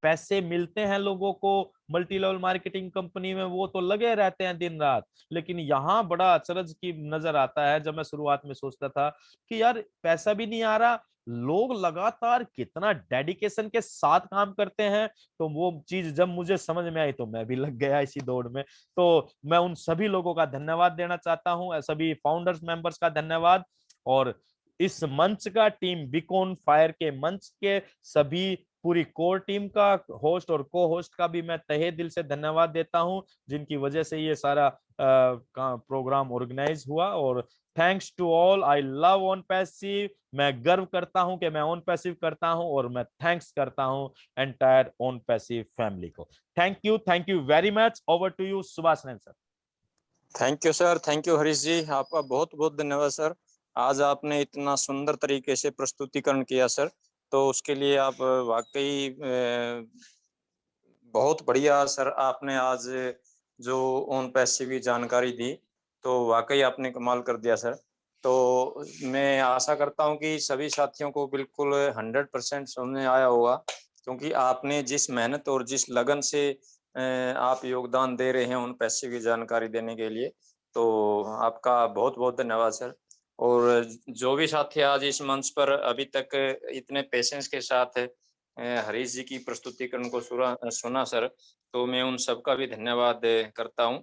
पैसे मिलते हैं लोगों को मल्टी लेवल मार्केटिंग कंपनी में, वो तो लगे रहते हैं दिन रात, लेकिन यहाँ बड़ा अचरज की नजर आता है। जब मैं शुरुआत में सोचता था कि यार पैसा भी नहीं आ रहा, लोग लगातार कितना डेडिकेशन के साथ काम करते हैं, तो वो चीज जब मुझे समझ में आई तो मैं भी लग गया इसी दौड़ में। तो मैं उन सभी लोगों का धन्यवाद देना चाहता हूं, सभी फाउंडर्स मेंबर्स का धन्यवाद, और इस मंच का, टीम बिकॉन फायर के मंच के सभी पूरी कोर टीम का, होस्ट और को होस्ट का भी मैं तहे दिल से धन्यवाद देता हूं, जिनकी वजह से ये सारा प्रोग्राम ऑर्गेनाइज हुआ। और thanks to all, I love OnPassive. मैं गर्व करता हूं कि मैं ऑन पैसिव करता हूं और मैं थैंक्स करता हूं एंटायर ऑन पैसिव फैमिली को। Thank you very much. Over to you Subhash Nain sir. Thank you sir, thank you Harish ji, आपका बहुत बहुत धन्यवाद सर। आज आपने इतना सुंदर तरीके से प्रस्तुतिकरण किया सर, तो उसके लिए आप वाकई बहुत बढ़िया सर। आपने आज जो ऑन पैसिव की जानकारी दी तो वाकई आपने कमाल कर दिया सर। तो मैं आशा करता हूं कि सभी साथियों को बिल्कुल 100% समझ में आया होगा, क्योंकि आपने जिस मेहनत और जिस लगन से आप योगदान दे रहे हैं ऑन पैसिव की जानकारी देने के लिए, तो आपका बहुत बहुत धन्यवाद सर। और जो भी साथी आज इस मंच पर अभी तक इतने पेशेंस के साथ हरीश जी की प्रस्तुतिकरण को सुना सर, तो मैं उन सबका भी धन्यवाद करता हूं।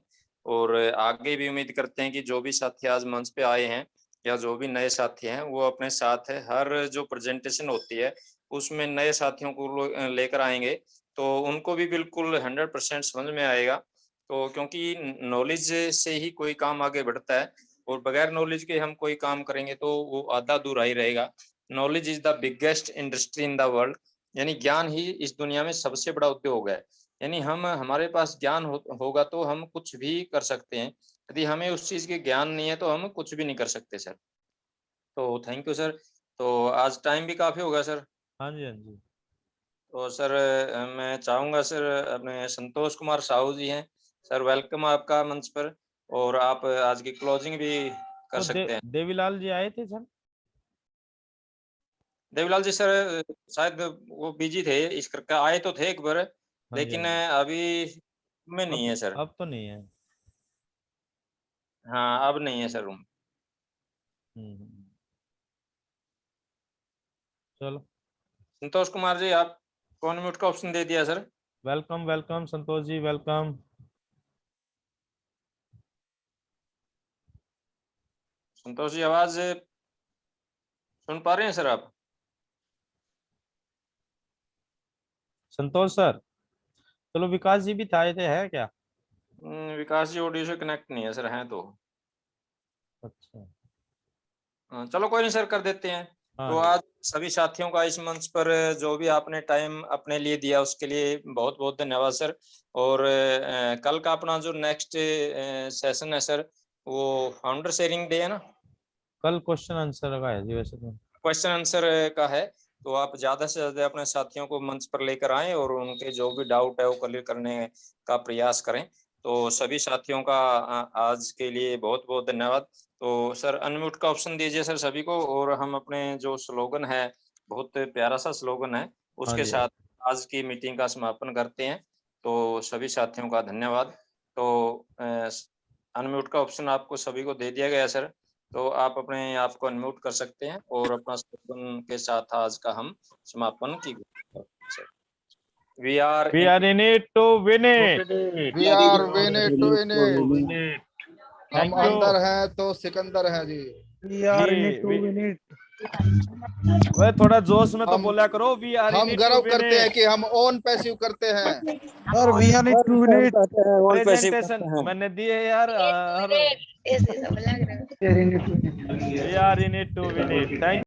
और आगे भी उम्मीद करते हैं कि जो भी साथी आज मंच पे आए हैं या जो भी नए साथी हैं वो अपने साथ है, हर जो प्रेजेंटेशन होती है उसमें नए साथियों को लेकर आएंगे, तो उनको भी बिल्कुल 100% समझ में आएगा। तो क्योंकि नॉलेज से ही कोई काम आगे बढ़ता है, और बगैर नॉलेज के हम कोई काम करेंगे तो वो आधा अधूरा ही रहेगा। Knowledge is the biggest industry in the world, यानी ज्ञान ही इस दुनिया में सबसे बड़ा उद्योग है। यानी हमारे पास ज्ञान होगा तो हम कुछ भी कर सकते हैं, यदि हमें उस चीज के ज्ञान नहीं है तो हम कुछ भी नहीं कर सकते सर। तो थैंक यू सर। तो आज टाइम भी काफी हो गया सर। हाँ जी, हाँ जी। तो सर मैं चाहूंगा सर, अपने संतोष कुमार साहू जी हैं सर, वेलकम आपका मंच पर, और आप आज की क्लोजिंग भी कर वो सकते हैं। देवीलाल जी आए थे सर? देवीलाल जी सर शायद वो बिजी थे, इस करके आए तो थे एक बार, हाँ जी, हाँ लेकिन जी। अभी में नहीं अब है सर। अब तो नहीं है। हाँ अब नहीं है सर रूम। हम्म। चलो, संतोष कुमार जी आप कौन म्यूट का ऑप्शन दे दिया sir. Welcome welcome Santosh ji, welcome. Santosh ji आवाज सुन पा रहे हैं सर आप? संतोष सर, चलो विकास जी भी आए थे, है क्या? विकास जी ऑडियो से कनेक्ट नहीं है सर, हैं तो। अच्छा। चलो कोई नहीं सर, कर देते हैं। हाँ तो जी। आज सभी साथियों का इस मंच पर जो भी आपने टाइम अपने लिए दिया उसके लिए बहुत बहुत धन्यवाद सर। और कल का अपना जो नेक्स्ट सेशन है सर, वो फाउंडर शेयरिंग डे है ना? कल क्वेश्चन आंसर का है जी वैसे तो। क्वेश्चन आंसर का है, तो आप ज्यादा से ज्यादा अपने साथियों को मंच पर लेकर आएं और उनके जो भी डाउट है वो क्लियर करने का प्रयास करें। तो सभी साथियों का आज के लिए बहुत बहुत धन्यवाद। तो सर अनम्यूट का ऑप्शन दीजिए सर सभी को, और हम अपने जो स्लोगन है, बहुत प्यारा सा स्लोगन है, उसके साथ आज की मीटिंग का समापन करते हैं। तो सभी साथियों का धन्यवाद। तो अनम्यूट का ऑप्शन आपको सभी को दे दिया गया सर, तो आप अपने आप को अनम्यूट कर सकते हैं और अपना स्लोगन के साथ आज का हम समापन की। We are in it to win it. We are win it to win it. हम Thank you. अंदर हैं तो सिकंदर हैं जी। We are in it to win it. वह थोड़ा जोश में तो हम- बोला करो। वी आर हम गर्व करते हैं कि हम ओन पैसिव करते हैं। Sir, we are in it to win it. Presentation मैंने दिए यार। We are in it to win it. We are in it to win it. Thank